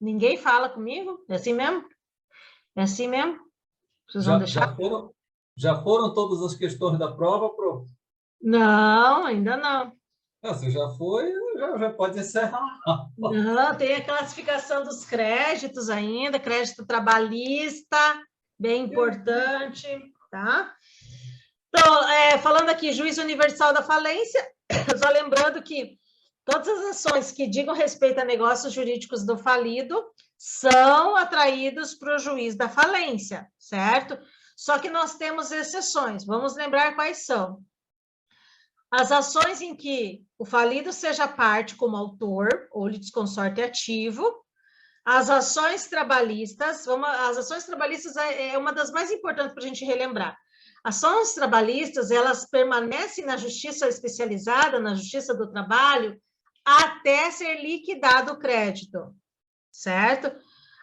Ninguém fala comigo? É assim mesmo? É assim mesmo? Vocês vão deixar? Já foram todas as questões da prova, prof? Não, ainda não. Se já foi, já pode encerrar. Não, tem a classificação dos créditos ainda, crédito trabalhista, bem importante, tá? Então, falando aqui, juízo universal da falência, só lembrando que todas as ações que digam respeito a negócios jurídicos do falido são atraídos para o juiz da falência, certo? Só que nós temos exceções. Vamos lembrar quais são. As ações em que o falido seja parte como autor ou litisconsorte ativo. As ações trabalhistas, as ações trabalhistas é uma das mais importantes para a gente relembrar. Ações trabalhistas, elas permanecem na justiça especializada, na justiça do trabalho, até ser liquidado o crédito, certo?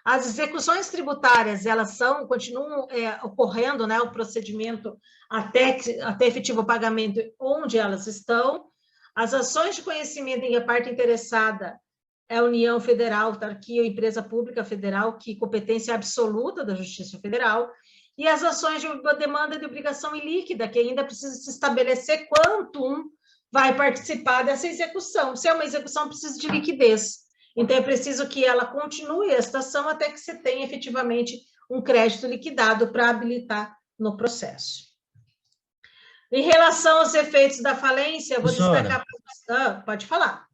As execuções tributárias, elas continuam ocorrendo, né, o procedimento até efetivo pagamento onde elas estão. As ações de conhecimento em que a parte interessada é a União Federal, autarquia ou empresa pública federal, que competência absoluta da Justiça Federal, e as ações de demanda de obrigação ilíquida, que ainda precisa se estabelecer quanto vai participar dessa execução. Se é uma execução, precisa de liquidez. Então, é preciso que ela continue a estação até que você tenha efetivamente um crédito liquidado para habilitar no processo. Em relação aos efeitos da falência, eu vou Professora, destacar... pode falar.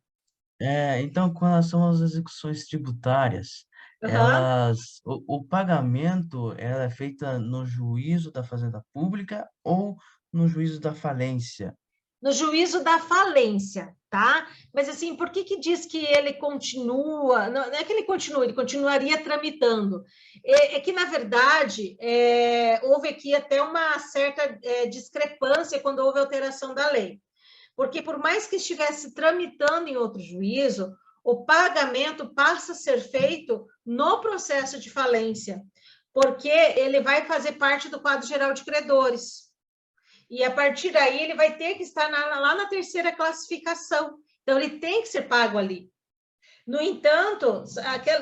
então, com relação às execuções tributárias, Uhum. o pagamento ela é feita no juízo da Fazenda Pública ou no juízo da falência? No juízo da falência, tá? Mas, assim, por que diz que ele continua? Não é que ele continua, ele continuaria tramitando. É que, na verdade, houve aqui até uma certa discrepância quando houve alteração da lei. Porque, por mais que estivesse tramitando em outro juízo, o pagamento passa a ser feito no processo de falência, porque ele vai fazer parte do quadro geral de credores. E, a partir daí, ele vai ter que estar lá na terceira classificação. Então, ele tem que ser pago ali. No entanto,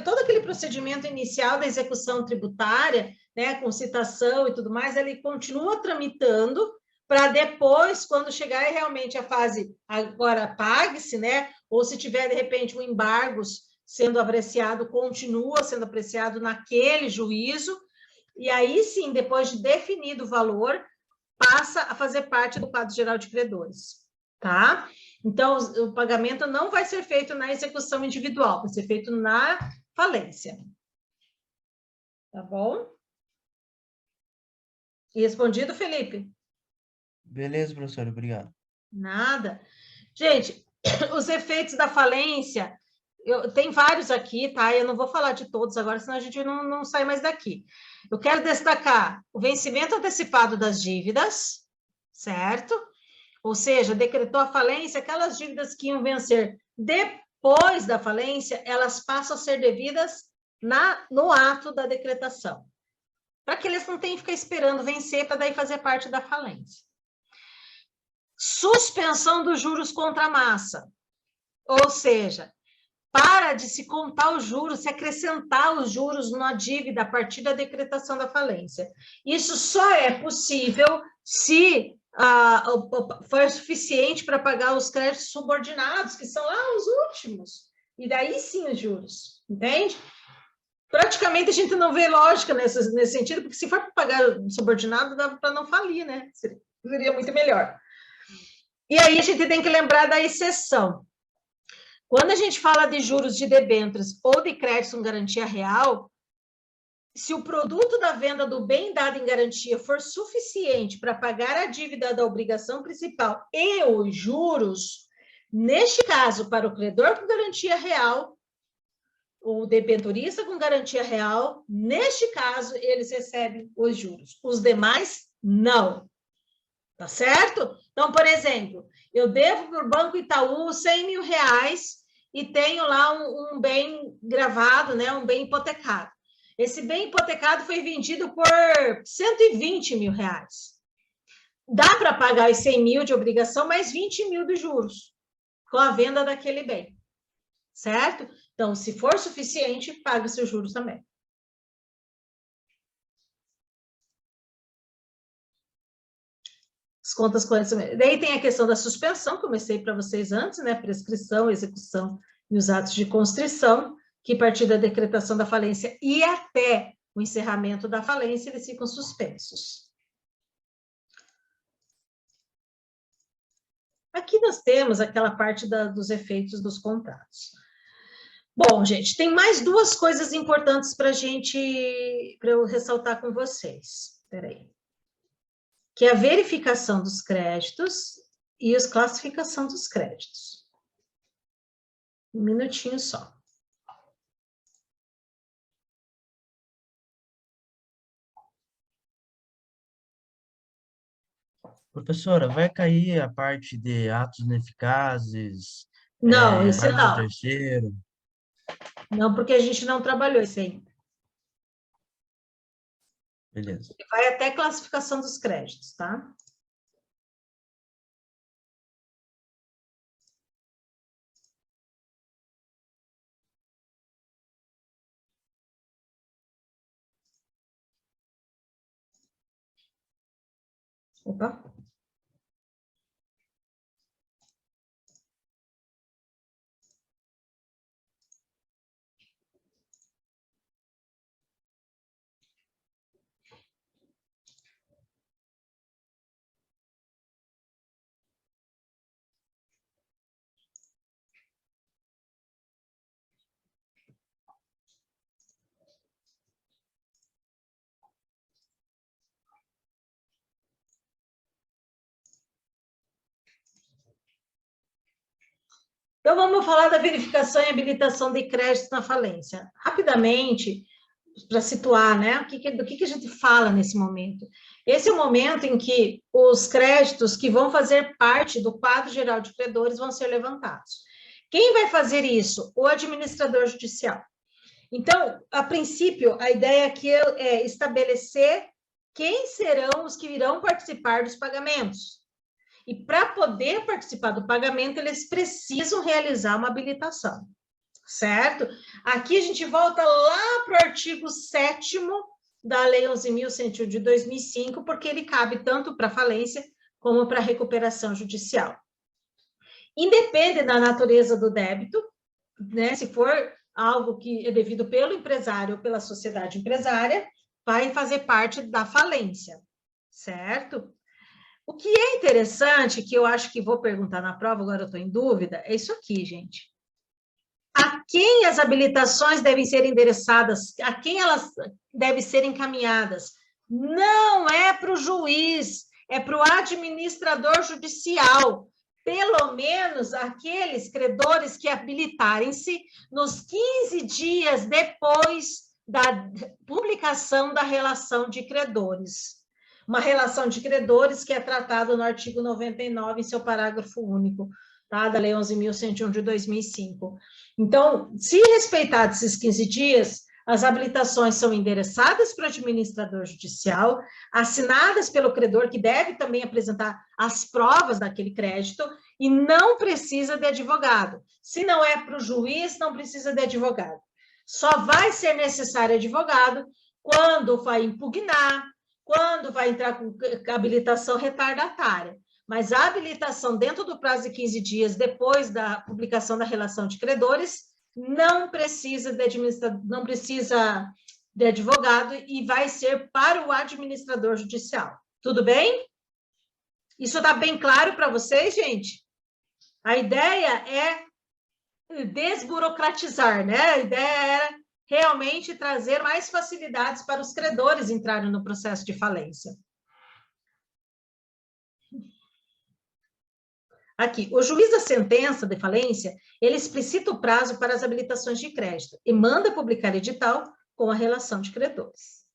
todo aquele procedimento inicial da execução tributária, né, com citação e tudo mais, ele continua tramitando para depois, quando chegar realmente a fase, agora pague-se, né, ou se tiver, de repente, um embargo sendo apreciado, continua sendo apreciado naquele juízo, e aí sim, depois de definido o valor, passa a fazer parte do quadro geral de credores, tá? Então, o pagamento não vai ser feito na execução individual, vai ser feito na falência. Tá bom? Respondido, Felipe? Beleza, professora, obrigado. Nada. Gente, os efeitos da falência, tem vários aqui, tá? Eu não vou falar de todos agora, senão a gente não sai mais daqui. Eu quero destacar o vencimento antecipado das dívidas, certo? Ou seja, decretou a falência, aquelas dívidas que iam vencer depois da falência, elas passam a ser devidas no ato da decretação, para que eles não tenham que ficar esperando vencer para daí fazer parte da falência. Suspensão dos juros contra a massa, ou seja, para de se contar os juros, se acrescentar os juros na dívida a partir da decretação da falência. Isso só é possível se for suficiente para pagar os créditos subordinados, que são lá os últimos. E daí sim os juros, entende? Praticamente a gente não vê lógica nesse sentido, porque se for para pagar subordinado, dá para não falir, né? Seria muito melhor. E aí a gente tem que lembrar da exceção. Quando a gente fala de juros de debêntures ou de créditos com garantia real, se o produto da venda do bem dado em garantia for suficiente para pagar a dívida da obrigação principal e os juros, neste caso, para o credor com garantia real, o debenturista com garantia real, neste caso, eles recebem os juros. Os demais, não. Tá certo? Então, por exemplo, eu devo para o Banco Itaú 100 mil reais e tenho lá um bem gravado, né, um bem hipotecado. Esse bem hipotecado foi vendido por 120 mil reais. Dá para pagar os 100 mil de obrigação, mais 20 mil de juros com a venda daquele bem. Certo? Então, se for suficiente, paga-se os juros também. As contas correntes. Daí tem a questão da suspensão, que eu mostrei para vocês antes, né? Prescrição, execução e os atos de constrição, que a partir da decretação da falência e até o encerramento da falência, eles ficam suspensos. Aqui nós temos aquela parte dos efeitos dos contratos. Bom, gente, tem mais duas coisas importantes para eu ressaltar com vocês. Espera aí. Que é a verificação dos créditos e a classificação dos créditos. Um minutinho só. Professora, vai cair a parte de atos ineficazes, Não, esse Parágrafo não. 3º. Não, porque a gente não trabalhou esse ainda. Beleza. Vai até classificação dos créditos, tá? Opa. Então, vamos falar da verificação e habilitação de créditos na falência. Rapidamente, para situar, né? Do que a gente fala nesse momento? Esse é o momento em que os créditos que vão fazer parte do quadro geral de credores vão ser levantados. Quem vai fazer isso? O administrador judicial. Então, a princípio, a ideia aqui é estabelecer quem serão os que irão participar dos pagamentos. E para poder participar do pagamento, eles precisam realizar uma habilitação, certo? Aqui a gente volta lá para o artigo 7º da Lei 11.101 de 2005, porque ele cabe tanto para falência como para recuperação judicial. Independe da natureza do débito, né? Se for algo que é devido pelo empresário ou pela sociedade empresária, vai fazer parte da falência, certo? O que é interessante, que eu acho que vou perguntar na prova, agora eu estou em dúvida, é isso aqui, gente. A quem as habilitações devem ser endereçadas? A quem elas devem ser encaminhadas? Não é para o juiz, é para o administrador judicial. Pelo menos aqueles credores que habilitarem-se nos 15 dias depois da publicação da relação de credores. Uma relação de credores que é tratada no artigo 99, em seu parágrafo único, tá? Da Lei 11.101 de 2005. Então, se respeitados esses 15 dias, as habilitações são endereçadas para o administrador judicial, assinadas pelo credor, que deve também apresentar as provas daquele crédito, e não precisa de advogado. Se não é para o juiz, não precisa de advogado. Só vai ser necessário advogado quando vai impugnar, quando vai entrar com habilitação retardatária. Mas a habilitação dentro do prazo de 15 dias depois da publicação da relação de credores não precisa de advogado e vai ser para o administrador judicial. Tudo bem? Isso está bem claro para vocês, gente? A ideia é desburocratizar, né? A ideia é realmente trazer mais facilidades para os credores entrarem no processo de falência. Aqui, o juiz da sentença de falência, ele explicita o prazo para as habilitações de crédito e manda publicar edital com a relação de credores.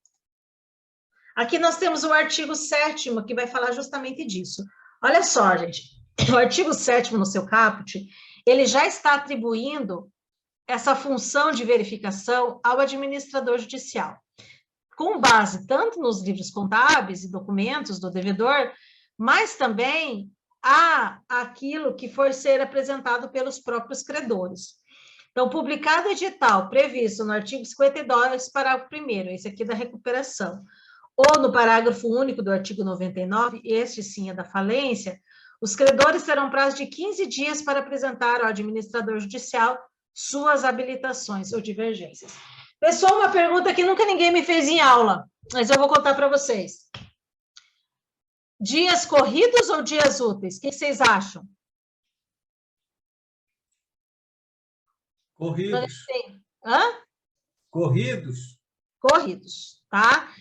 Aqui nós temos o artigo 7º, que vai falar justamente disso. Olha só, gente, o artigo 7º no seu caput, ele já está atribuindo essa função de verificação ao administrador judicial, com base tanto nos livros contábeis e documentos do devedor, mas também aquilo que for ser apresentado pelos próprios credores. Então, publicado edital previsto no artigo 52, parágrafo 1º, esse aqui da recuperação, ou no parágrafo único do artigo 99, este sim é da falência, os credores terão prazo de 15 dias para apresentar ao administrador judicial suas habilitações ou divergências. Pessoal, uma pergunta que nunca ninguém me fez em aula, mas eu vou contar para vocês. Dias corridos ou dias úteis? O que vocês acham? Corridos. Hã? Corridos. Corridos, tá?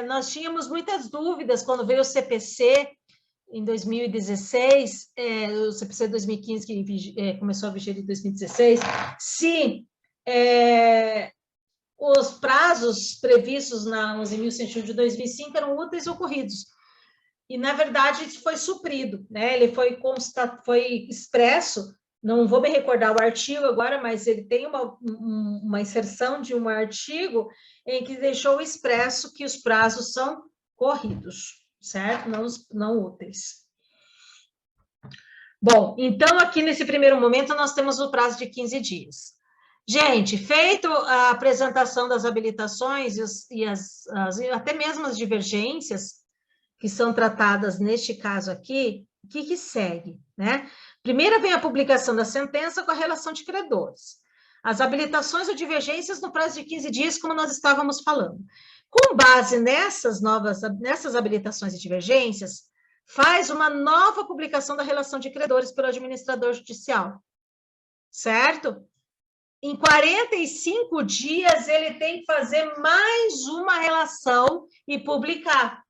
Nós tínhamos muitas dúvidas quando veio o CPC em 2016, o CPC 2015, que começou a vigir em 2016, se os prazos previstos na 11.101 de 2005 eram úteis ou corridos. E, na verdade, isso foi suprido, né? Ele foi expresso Não vou me recordar o artigo agora, mas ele tem uma inserção de um artigo em que deixou expresso que os prazos são corridos, certo? Não úteis. Bom, então aqui nesse primeiro momento nós temos o prazo de 15 dias. Gente, feito a apresentação das habilitações e até mesmo as divergências que são tratadas neste caso aqui, o que segue, né? Primeiro vem a publicação da sentença com a relação de credores. As habilitações ou divergências no prazo de 15 dias, como nós estávamos falando. Com base nessas habilitações e divergências, faz uma nova publicação da relação de credores pelo administrador judicial, certo? Em 45 dias, ele tem que fazer mais uma relação e publicar.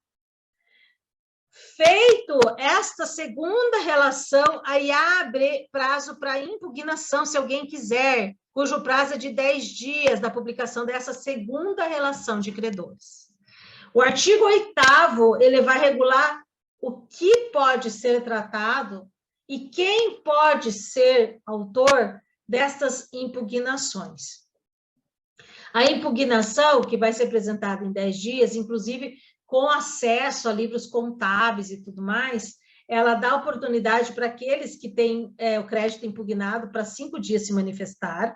Feito esta segunda relação, aí abre prazo para impugnação, se alguém quiser, cujo prazo é de 10 dias da publicação dessa segunda relação de credores. O artigo 8º, ele vai regular o que pode ser tratado e quem pode ser autor destas impugnações. A impugnação, que vai ser apresentada em 10 dias, inclusive com acesso a livros contábeis e tudo mais, ela dá oportunidade para aqueles que têm o crédito impugnado para 5 dias se manifestar,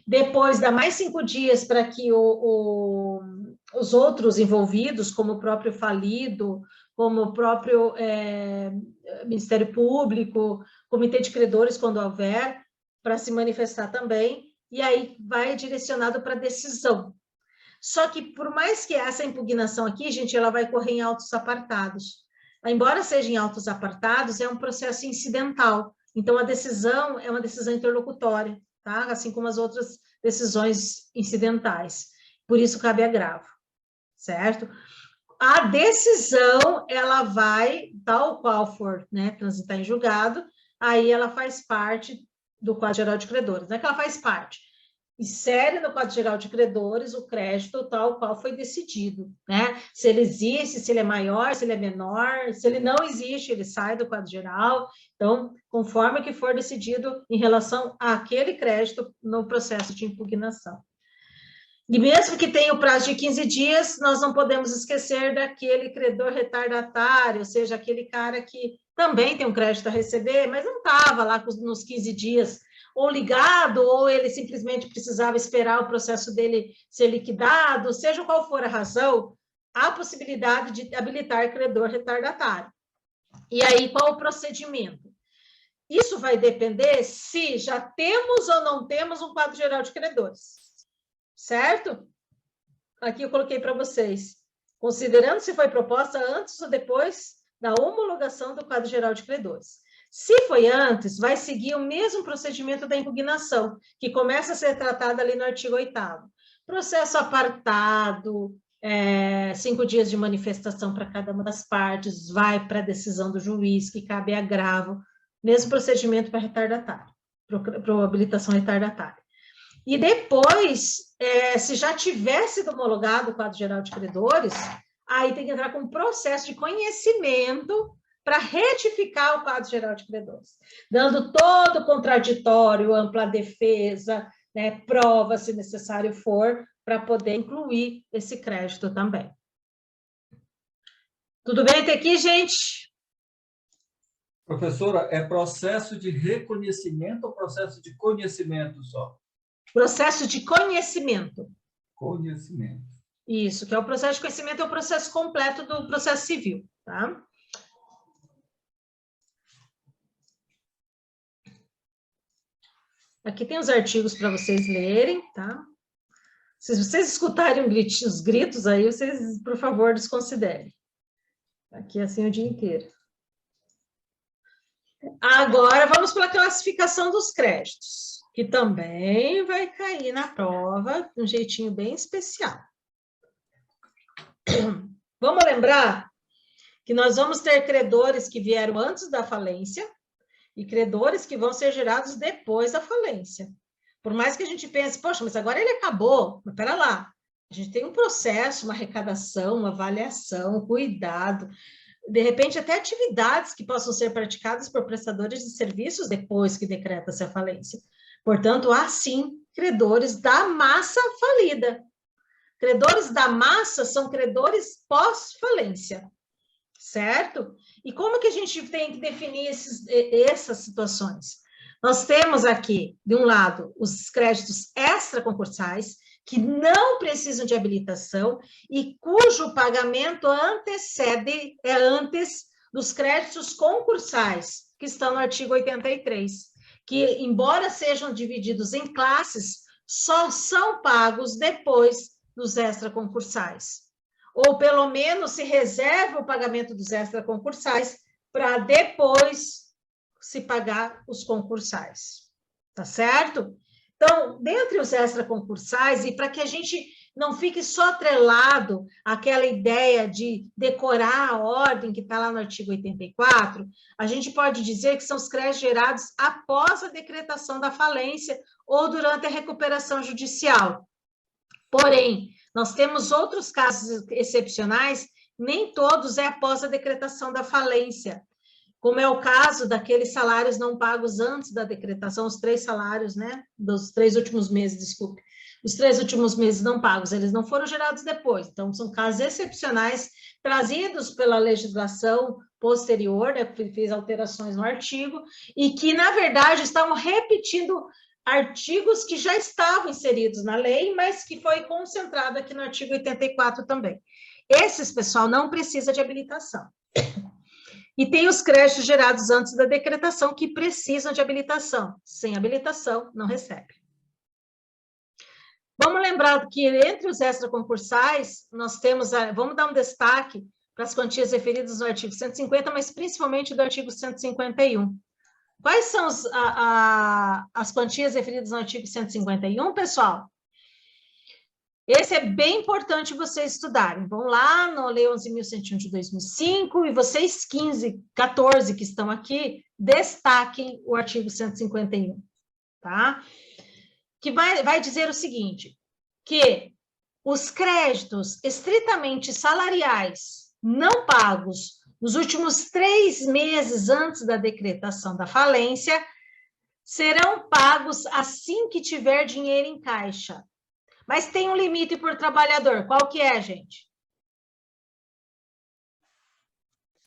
depois dá mais 5 dias para que os outros envolvidos, como o próprio falido, como o próprio Ministério Público, Comitê de Credores, quando houver, para se manifestar também, e aí vai direcionado para decisão. Só que, por mais que essa impugnação aqui, gente, ela vai correr em autos apartados. Embora seja em autos apartados, é um processo incidental. Então, a decisão é uma decisão interlocutória, tá? Assim como as outras decisões incidentais. Por isso, cabe agravo, certo? A decisão, ela vai, tal qual for, né, transitar em julgado, aí ela faz parte do Quadro Geral de Credores. Não é que ela faz parte. Insere no Quadro Geral de Credores o crédito tal qual foi decidido, né? Se ele existe, se ele é maior, se ele é menor, se ele não existe, ele sai do Quadro Geral. Então, conforme que for decidido em relação àquele crédito no processo de impugnação. E mesmo que tenha o prazo de 15 dias, nós não podemos esquecer daquele credor retardatário, ou seja, aquele cara que também tem um crédito a receber, mas não estava lá nos 15 dias ou ligado, ou ele simplesmente precisava esperar o processo dele ser liquidado, seja qual for a razão, há possibilidade de habilitar credor retardatário. E aí, qual o procedimento? Isso vai depender se já temos ou não temos um quadro geral de credores, certo? Aqui eu coloquei para vocês, considerando se foi proposta antes ou depois da homologação do quadro geral de credores. Se foi antes, vai seguir o mesmo procedimento da impugnação, que começa a ser tratado ali no artigo 8º. Processo apartado, 5 dias de manifestação para cada uma das partes, vai para a decisão do juiz, que cabe agravo, mesmo procedimento para retardatário, para habilitação retardatária. E depois, se já tiver sido homologado o quadro geral de credores, aí tem que entrar com um processo de conhecimento para retificar o quadro geral de credores, dando todo o contraditório, ampla defesa, né, prova, se necessário for, para poder incluir esse crédito também. Tudo bem até aqui, gente? Professora, é processo de reconhecimento ou processo de conhecimento só? Processo de conhecimento. Conhecimento. Isso, que é o processo de conhecimento, é o processo completo do processo civil, tá? Aqui tem os artigos para vocês lerem, tá? Se vocês escutarem os gritos aí, vocês, por favor, desconsiderem. Aqui é assim o dia inteiro. Agora, vamos para a classificação dos créditos, que também vai cair na prova de um jeitinho bem especial. Vamos lembrar que nós vamos ter credores que vieram antes da falência, e credores que vão ser gerados depois da falência. Por mais que a gente pense, poxa, mas agora ele acabou. Mas pera lá, a gente tem um processo, uma arrecadação, uma avaliação, cuidado. de repente, até atividades que possam ser praticadas por prestadores de serviços depois que decreta-se a falência. Portanto, há sim credores da massa falida. Credores da massa são credores pós-falência, certo? E como que a gente tem que definir essas situações? Nós temos aqui, de um lado, os créditos extraconcursais, que não precisam de habilitação e cujo pagamento antecede, antes dos créditos concursais, que estão no artigo 83, que, embora sejam divididos em classes, só são pagos depois dos extraconcursais. Ou, pelo menos, se reserva o pagamento dos extraconcursais para depois se pagar os concursais. Tá certo? Então, dentre os extraconcursais, e para que a gente não fique só atrelado àquela ideia de decorar a ordem que está lá no artigo 84, a gente pode dizer que são os créditos gerados após a decretação da falência ou durante a recuperação judicial. Porém, nós temos outros casos excepcionais, nem todos é após a decretação da falência, como é o caso daqueles salários não pagos antes da decretação, os 3 salários, né, dos 3 últimos meses, desculpe, os 3 últimos meses não pagos, eles não foram gerados depois, então são casos excepcionais trazidos pela legislação posterior, né, que fez alterações no artigo, e que, na verdade, estavam repetindo artigos que já estavam inseridos na lei, mas que foi concentrado aqui no artigo 84 também. Esses, pessoal, não precisa de habilitação. E tem os créditos gerados antes da decretação que precisam de habilitação. Sem habilitação, não recebe. Vamos lembrar que entre os extraconcursais, nós temos, vamos dar um destaque para as quantias referidas no artigo 150, mas principalmente do artigo 151. Quais são as quantias referidas no artigo 151, pessoal? Esse é bem importante vocês estudarem. Vão lá no Lei 11.101 de 2005 e vocês 14 que estão aqui, destaquem o artigo 151, tá? Que vai dizer o seguinte, que os créditos estritamente salariais não pagos nos últimos 3 meses antes da decretação da falência serão pagos assim que tiver dinheiro em caixa. Mas tem um limite por trabalhador. Qual que é, gente?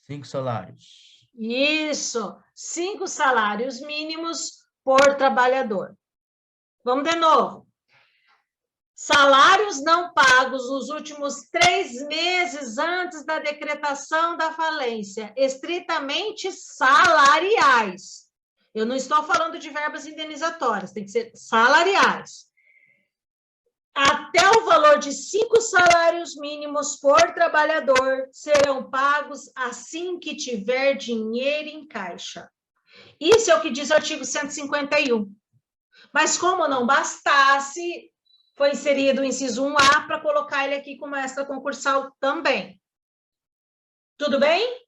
5 salários. Isso, 5 salários mínimos por trabalhador. Vamos de novo. Salários não pagos nos últimos 3 meses antes da decretação da falência, estritamente salariais. Eu não estou falando de verbas indenizatórias, tem que ser salariais. Até o valor de 5 salários mínimos por trabalhador serão pagos assim que tiver dinheiro em caixa. Isso é o que diz o artigo 151. Mas como não bastasse, foi inserido o inciso 1A para colocar ele aqui como extra concursal também. Tudo bem?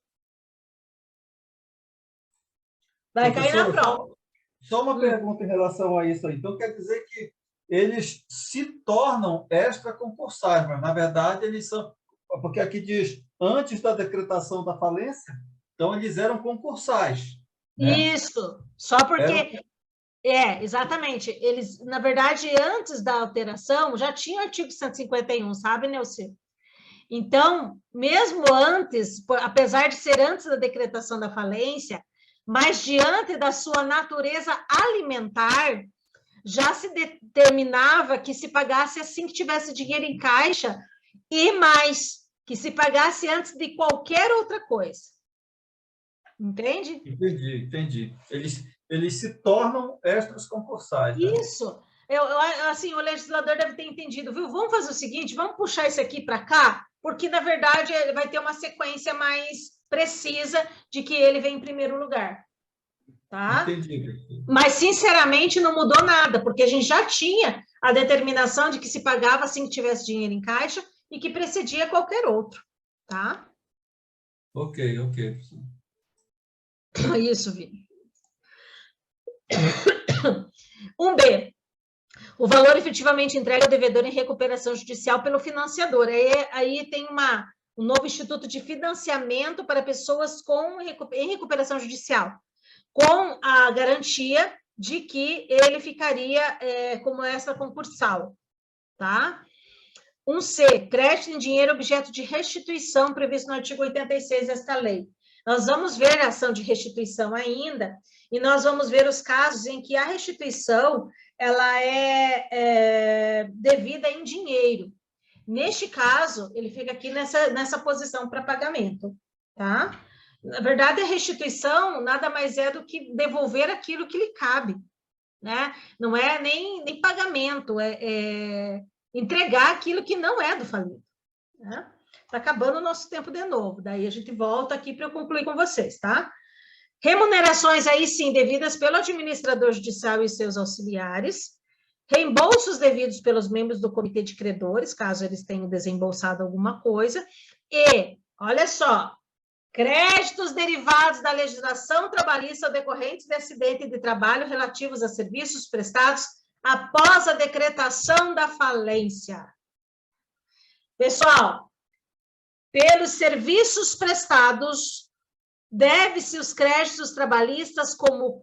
Vai cair na prova. Só uma pergunta em relação a isso aí. Então, quer dizer que eles se tornam extraconcursais, mas, na verdade, eles são... Porque aqui diz, antes da decretação da falência, então eles eram concursais. Né? Isso, só porque... exatamente. Eles, na verdade, antes da alteração, já tinha o artigo 151, sabe, Neuci? Então, mesmo antes, apesar de ser antes da decretação da falência, mas diante da sua natureza alimentar, já se determinava que se pagasse assim que tivesse dinheiro em caixa e mais, que se pagasse antes de qualquer outra coisa. Entende? Entendi. Eles se tornam extras concursais. Né? Isso. Assim, o legislador deve ter entendido, viu? Vamos fazer o seguinte, vamos puxar isso aqui para cá, porque, na verdade, vai ter uma sequência mais precisa de que ele vem em primeiro lugar. Tá? Entendi. Mas, sinceramente, não mudou nada, porque a gente já tinha a determinação de que se pagava assim que tivesse dinheiro em caixa e que precedia qualquer outro, tá? Ok. Isso, Vi. 1B. O valor efetivamente entregue ao devedor em recuperação judicial pelo financiador. Aí tem um novo instituto de financiamento para pessoas em recuperação judicial, com a garantia de que ele ficaria como extra concursal, tá? 1C, crédito em dinheiro objeto de restituição previsto no artigo 86 desta lei. Nós vamos ver a ação de restituição ainda, e nós vamos ver os casos em que a restituição ela é devida em dinheiro. Neste caso, ele fica aqui nessa posição para pagamento, tá? Na verdade, a restituição nada mais é do que devolver aquilo que lhe cabe, né? Não é nem pagamento, é entregar aquilo que não é do falido, né? Está acabando o nosso tempo de novo, daí a gente volta aqui para eu concluir com vocês, tá? Remunerações aí sim, devidas pelo administrador judicial e seus auxiliares, reembolsos devidos pelos membros do comitê de credores, caso eles tenham desembolsado alguma coisa, e, olha só, créditos derivados da legislação trabalhista decorrentes de acidente de trabalho relativos a serviços prestados após a decretação da falência. Pessoal, pelos serviços prestados, deve-se os créditos trabalhistas como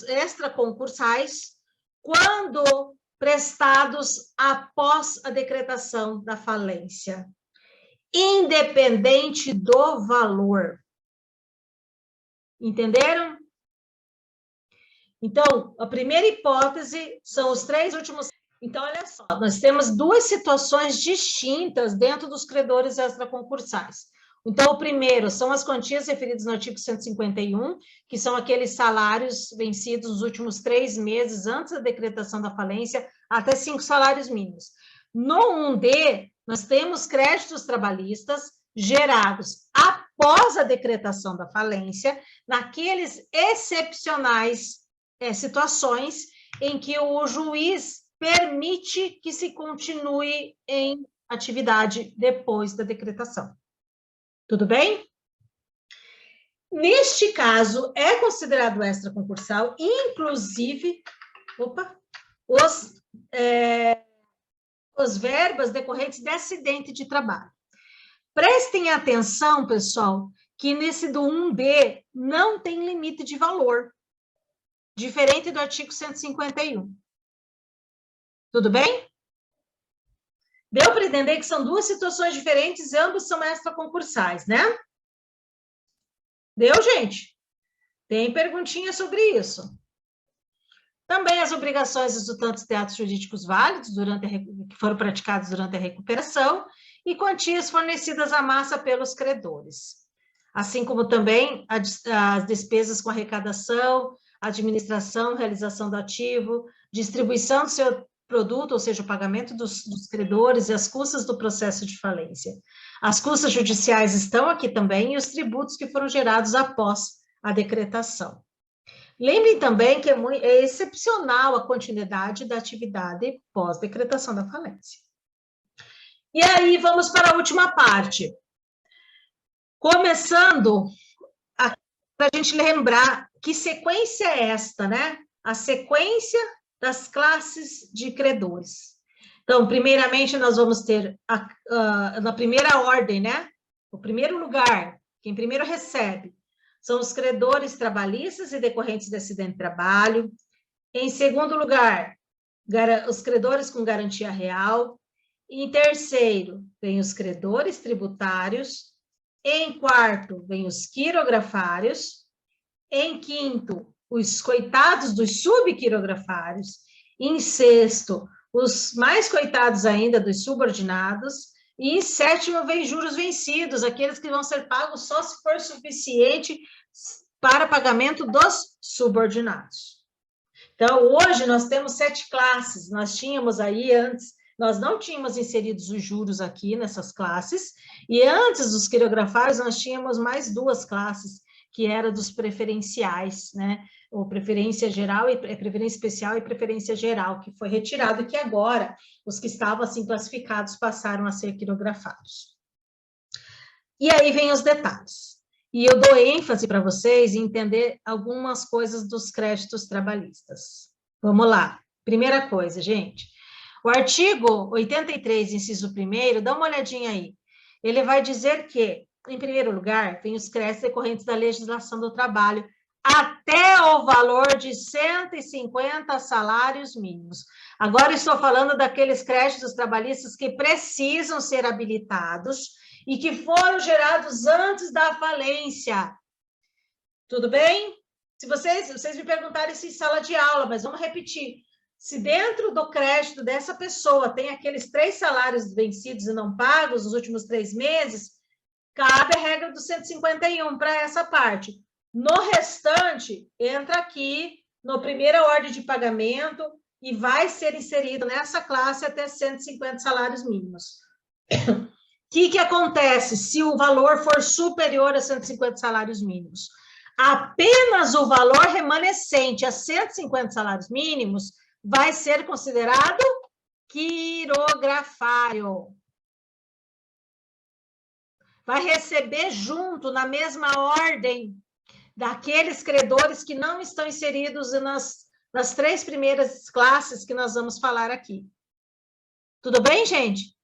extraconcursais quando prestados após a decretação da falência, independente do valor. Entenderam? Então, a primeira hipótese são os 3 últimos. Então, olha só, nós temos 2 situações distintas dentro dos credores extraconcursais. Então, o primeiro são as quantias referidas no artigo 151, que são aqueles salários vencidos nos últimos 3 meses antes da decretação da falência, até 5 salários mínimos. No 1D, nós temos créditos trabalhistas gerados após a decretação da falência, naqueles excepcionais situações em que o juiz permite que se continue em atividade depois da decretação. Tudo bem? Neste caso, é considerado extraconcursal, inclusive, as verbas decorrentes de acidente de trabalho. Prestem atenção, pessoal, que nesse do 1B não tem limite de valor, diferente do artigo 151. Tudo bem? Deu para entender que são 2 situações diferentes, ambos são extraconcursais, né? Deu, gente? Tem perguntinha sobre isso. Também as obrigações resultantes de atos jurídicos válidos que foram praticados durante a recuperação e quantias fornecidas à massa pelos credores. Assim como também as despesas com arrecadação, administração, realização do ativo, distribuição do seu produto, ou seja, o pagamento dos credores e as custas do processo de falência. As custas judiciais estão aqui também e os tributos que foram gerados após a decretação. Lembrem também que é excepcional a continuidade da atividade pós-decretação da falência. E aí, vamos para a última parte. Começando, para a gente lembrar que sequência é esta, né? A sequência das classes de credores. Então, primeiramente, nós vamos ter, na primeira ordem, né? O primeiro lugar, quem primeiro recebe, são os credores trabalhistas e decorrentes de acidente de trabalho. Em segundo lugar, os credores com garantia real. Em terceiro, vem os credores tributários. Em quarto, vem os quirografários. Em quinto, os coitados dos subquirografários. Em sexto, os mais coitados ainda dos subordinados. E em sétimo, vem juros vencidos, aqueles que vão ser pagos só se for suficiente para pagamento dos subordinados. Então, hoje nós temos 7 classes, nós tínhamos aí antes, nós não tínhamos inseridos os juros aqui nessas classes, e antes dos quirografários nós tínhamos mais 2 classes, que era dos preferenciais, né? Ou preferência geral, e preferência especial e preferência geral, que foi retirado, e que agora os que estavam assim classificados passaram a ser quirografados. E aí vem os detalhes. E eu dou ênfase para vocês em entender algumas coisas dos créditos trabalhistas. Vamos lá. Primeira coisa, gente. O artigo 83, inciso 1º, dá uma olhadinha aí. ele vai dizer que, em primeiro lugar, vem os créditos decorrentes da legislação do trabalho até o valor de 150 salários mínimos. Agora estou falando daqueles créditos trabalhistas que precisam ser habilitados e que foram gerados antes da falência. Tudo bem? Se vocês me perguntarem isso em sala de aula, mas vamos repetir. Se dentro do crédito dessa pessoa tem aqueles 3 salários vencidos e não pagos nos últimos 3 meses, cabe a regra do 151 para essa parte. No restante, entra aqui no primeira ordem de pagamento e vai ser inserido nessa classe até 150 salários mínimos. O que acontece se o valor for superior a 150 salários mínimos? Apenas o valor remanescente a 150 salários mínimos vai ser considerado quirografário. Vai receber junto, na mesma ordem, daqueles credores que não estão inseridos nas 3 primeiras classes que nós vamos falar aqui. Tudo bem, gente?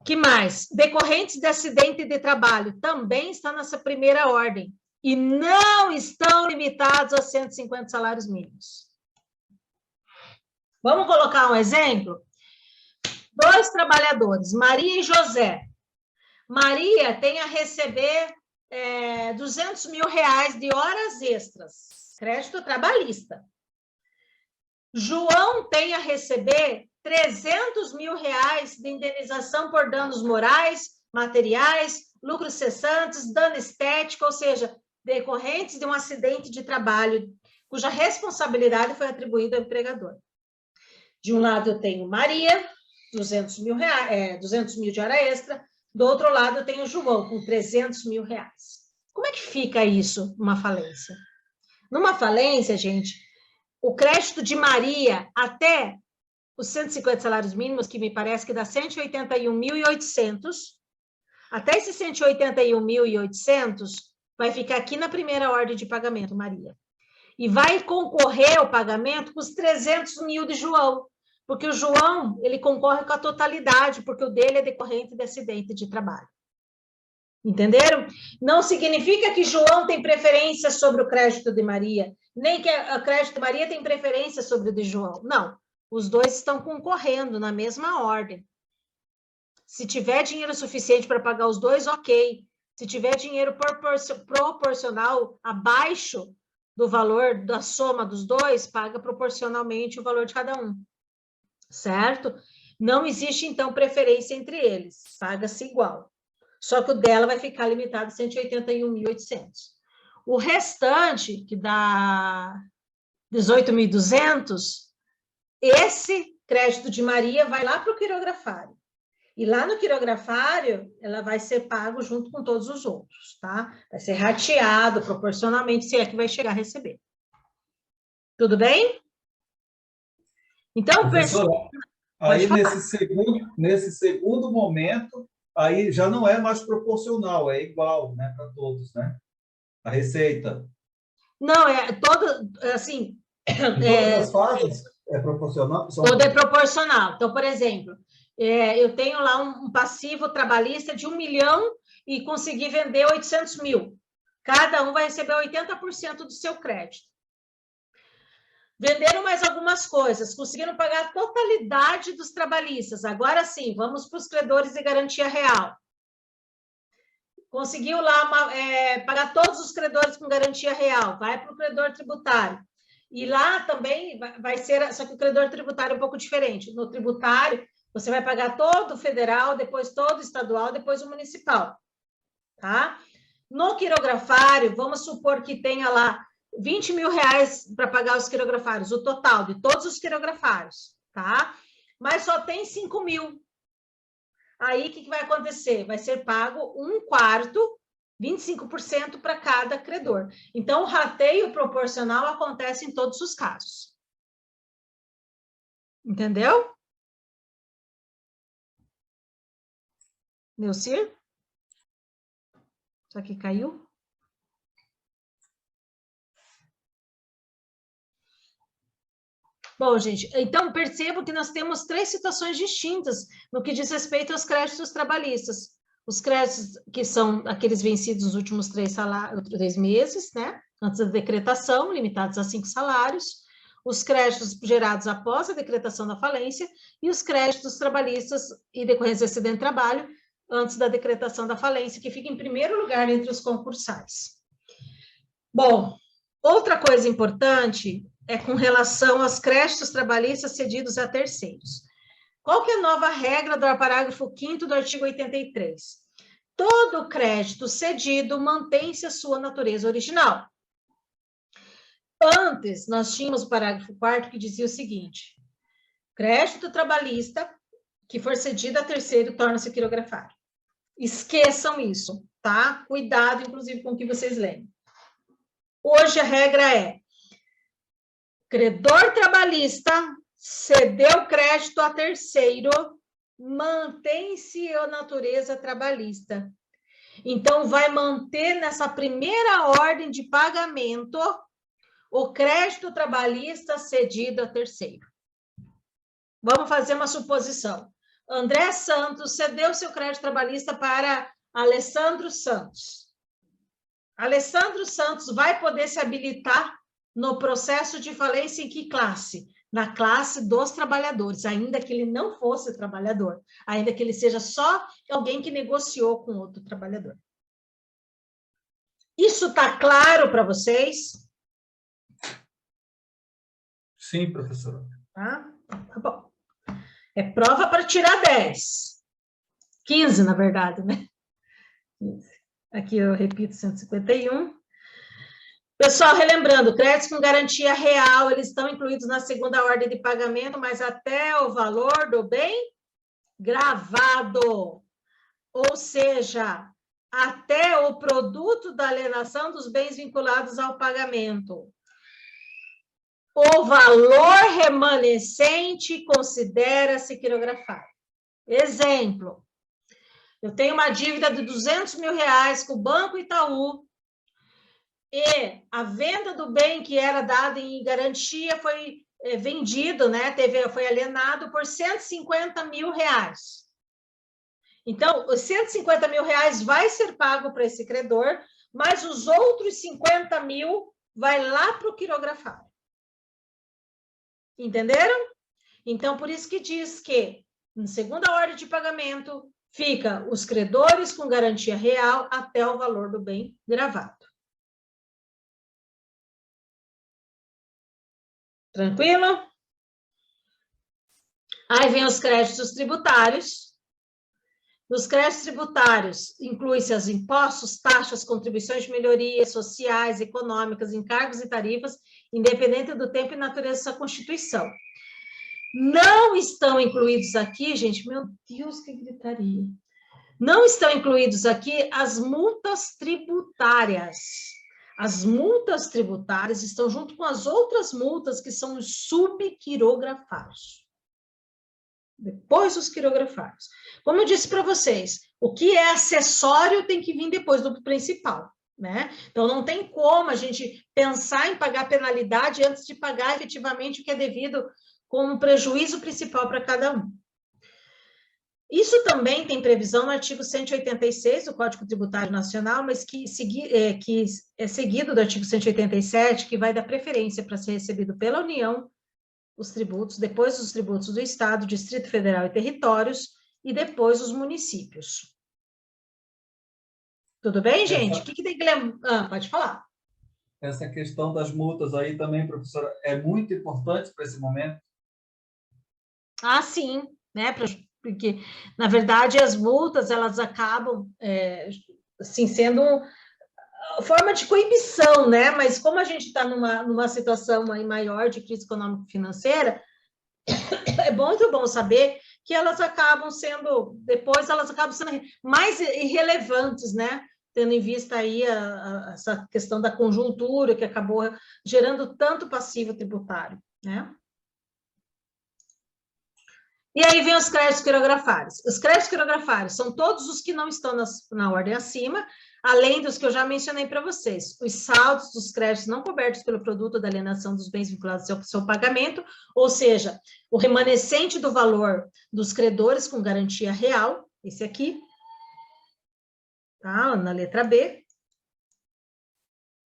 Que mais? Decorrentes de acidente de trabalho também está nessa primeira ordem e não estão limitados a 150 salários mínimos. Vamos colocar um exemplo? 2 trabalhadores, Maria e José. Maria tem a receber 200 mil reais de horas extras, crédito trabalhista. João tem a receber 300 mil reais de indenização por danos morais, materiais, lucros cessantes, dano estético, ou seja, decorrentes de um acidente de trabalho, cuja responsabilidade foi atribuída ao empregador. De um lado eu tenho Maria, 200 mil de hora extra, do outro lado eu tenho João, com 300 mil reais. Como é que fica isso numa falência? Numa falência, gente, o crédito de Maria até os 150 salários mínimos, que me parece que dá 181.800, até esses 181.800, vai ficar aqui na primeira ordem de pagamento, Maria. E vai concorrer ao pagamento com os 300 mil de João, porque o João, ele concorre com a totalidade, porque o dele é decorrente de acidente de trabalho. Entenderam? Não significa que João tem preferência sobre o crédito de Maria, nem que o crédito de Maria tem preferência sobre o de João. Não, os dois estão concorrendo na mesma ordem. Se tiver dinheiro suficiente para pagar os dois, ok. Se tiver dinheiro proporcional abaixo do valor da soma dos dois, paga proporcionalmente o valor de cada um. Certo? Não existe, então, preferência entre eles. Paga-se igual. Só que o dela vai ficar limitado a 181.800. O restante, que dá 18.200, esse crédito de Maria vai lá para o quirografário. E lá no quirografário, ela vai ser pago junto com todos os outros, tá? Vai ser rateado proporcionalmente, se é que vai chegar a receber. Tudo bem? Então, aí nesse segundo momento, aí já não é mais proporcional, é igual, né, para todos, né? A receita. Não, assim... Em todas as fases é proporcional? Toda é proporcional. Então, por exemplo, eu tenho lá um passivo trabalhista de 1 milhão e consegui vender 800 mil. Cada um vai receber 80% do seu crédito. Venderam mais algumas coisas, conseguiram pagar a totalidade dos trabalhistas. Agora sim, vamos para os credores de garantia real. Conseguiu lá pagar todos os credores com garantia real, vai para o credor tributário. E lá também vai ser, só que o credor tributário é um pouco diferente. No tributário, você vai pagar todo o federal, depois todo o estadual, depois o municipal. Tá? No quirografário, vamos supor que tenha lá 20 mil reais para pagar os quirografários, o total de todos os quirografários, tá? Mas só tem 5 mil. Aí, o que vai acontecer? Vai ser pago 1/4, 25% para cada credor. Então, o rateio proporcional acontece em todos os casos. Entendeu? Neucir? Isso aqui caiu? Bom, gente, então percebam que nós temos 3 situações distintas no que diz respeito aos créditos trabalhistas. Os créditos que são aqueles vencidos nos últimos 3 meses, né? Antes da decretação, limitados a 5 salários. Os créditos gerados após a decretação da falência e os créditos trabalhistas e decorrência de acidente de trabalho antes da decretação da falência, que fica em primeiro lugar entre os concursais. Bom, outra coisa importante é com relação aos créditos trabalhistas cedidos a terceiros. Qual que é a nova regra do parágrafo 5º do artigo 83? Todo crédito cedido mantém-se a sua natureza original. Antes, nós tínhamos o parágrafo 4º que dizia o seguinte: crédito trabalhista que for cedido a terceiro torna-se quirografário. Esqueçam isso, tá? Cuidado, inclusive, com o que vocês leem. Hoje a regra é: credor trabalhista cedeu crédito a terceiro, mantém-se a natureza trabalhista. Então, vai manter nessa primeira ordem de pagamento o crédito trabalhista cedido a terceiro. Vamos fazer uma suposição. André Santos cedeu seu crédito trabalhista para Alessandro Santos. Alessandro Santos vai poder se habilitar no processo de falência em que classe? Na classe dos trabalhadores, ainda que ele não fosse trabalhador, ainda que ele seja só alguém que negociou com outro trabalhador. Isso está claro para vocês? Sim, professora. Tá bom. É prova para tirar 10. 15, na verdade, né? 15. Aqui eu repito 151. Pessoal, relembrando, créditos com garantia real, eles estão incluídos na segunda ordem de pagamento, mas até o valor do bem gravado. Ou seja, até o produto da alienação dos bens vinculados ao pagamento. O valor remanescente considera-se quirografado. Exemplo, eu tenho uma dívida de R$200 mil com o Banco Itaú e a venda do bem que era dado em garantia foi vendido, né? Foi alienado por R$150 mil. Então, os R$150 mil vai ser pago para esse credor, mas os outros 50 mil vai lá para o quirografário. Entenderam? Então, por isso que diz que, em segunda ordem de pagamento, fica os credores com garantia real até o valor do bem gravado. Tranquilo? Aí vem os créditos tributários. Nos créditos tributários, inclui-se os impostos, taxas, contribuições de melhorias sociais, econômicas, encargos e tarifas, independente do tempo e natureza da Constituição. Não estão incluídos aqui, gente, meu Deus, que gritaria. Não estão incluídos aqui as multas tributárias. As multas tributárias estão junto com as outras multas que são os subquirografários. Depois dos quirografários. Como eu disse para vocês, o que é acessório tem que vir depois do principal, né? Então, não tem como a gente pensar em pagar penalidade antes de pagar efetivamente o que é devido como prejuízo principal para cada um. Isso também tem previsão no artigo 186 do Código Tributário Nacional, mas que é seguido do artigo 187, que vai dar preferência para ser recebido pela União, os tributos, depois os tributos do Estado, Distrito Federal e territórios, e depois os municípios. Tudo bem, gente? O que tem que lembrar? Pode falar. Essa questão das multas aí também, professora, é muito importante para esse momento? Ah, sim, né? Porque, na verdade, as multas, elas acabam, assim, sendo forma de coibição, né? Mas como a gente está numa situação aí maior de crise econômico-financeira, é muito bom saber que elas acabam sendo, depois elas acabam sendo mais irrelevantes, né? Tendo em vista aí essa questão da conjuntura que acabou gerando tanto passivo tributário, né? E aí vem os créditos quirografários. Os créditos quirografários são todos os que não estão na ordem acima. além dos que eu já mencionei para vocês, os saldos dos créditos não cobertos pelo produto da alienação dos bens vinculados ao seu pagamento, ou seja, o remanescente do valor dos credores com garantia real, esse aqui, tá? Na letra B,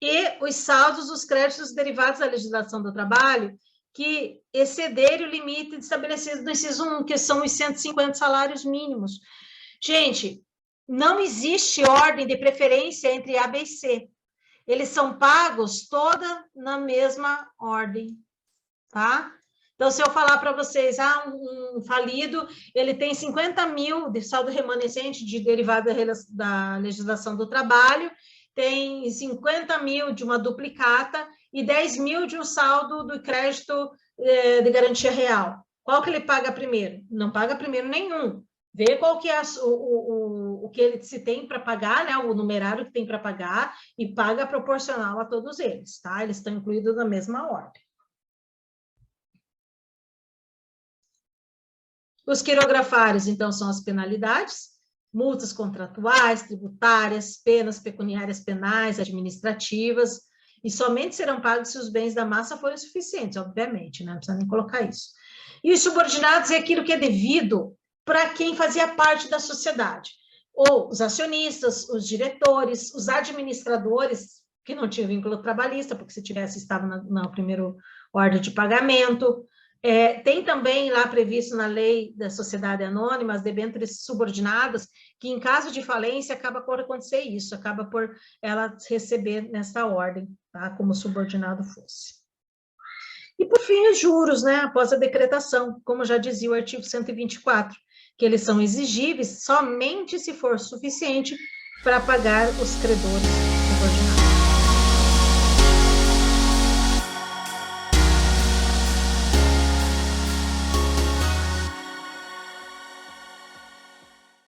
e os saldos dos créditos derivados da legislação do trabalho que excederem o limite estabelecido no inciso 1, que são os 150 salários mínimos. Gente, não existe ordem de preferência entre A, B e C. Eles são pagos toda na mesma ordem, tá? Então, se eu falar para vocês, um falido, ele tem 50 mil de saldo remanescente de derivado da legislação do trabalho, tem 50 mil de uma duplicata e 10 mil de um saldo do crédito de garantia real. Qual que ele paga primeiro? Não paga primeiro nenhum. Vê qual que é o que ele se tem para pagar, né? O numerário que tem para pagar e paga proporcional a todos eles, tá? Eles estão incluídos na mesma ordem. Os quirografários, então, são as penalidades, multas contratuais, tributárias, penas pecuniárias penais, administrativas, e somente serão pagos se os bens da massa forem suficientes, obviamente, né? Não precisa nem colocar isso. E os subordinados é aquilo que é devido para quem fazia parte da sociedade, ou os acionistas, os diretores, os administradores, que não tinham vínculo trabalhista, porque se tivesse, estava na primeira ordem de pagamento. Tem também lá previsto na lei da sociedade anônima, as debêntures subordinadas, que em caso de falência acaba por acontecer isso, acaba por ela receber nessa ordem, tá? Como subordinado fosse. E por fim, os juros, né? Após a decretação, como já dizia o artigo 124, que eles são exigíveis somente se for suficiente para pagar os credores subordinados.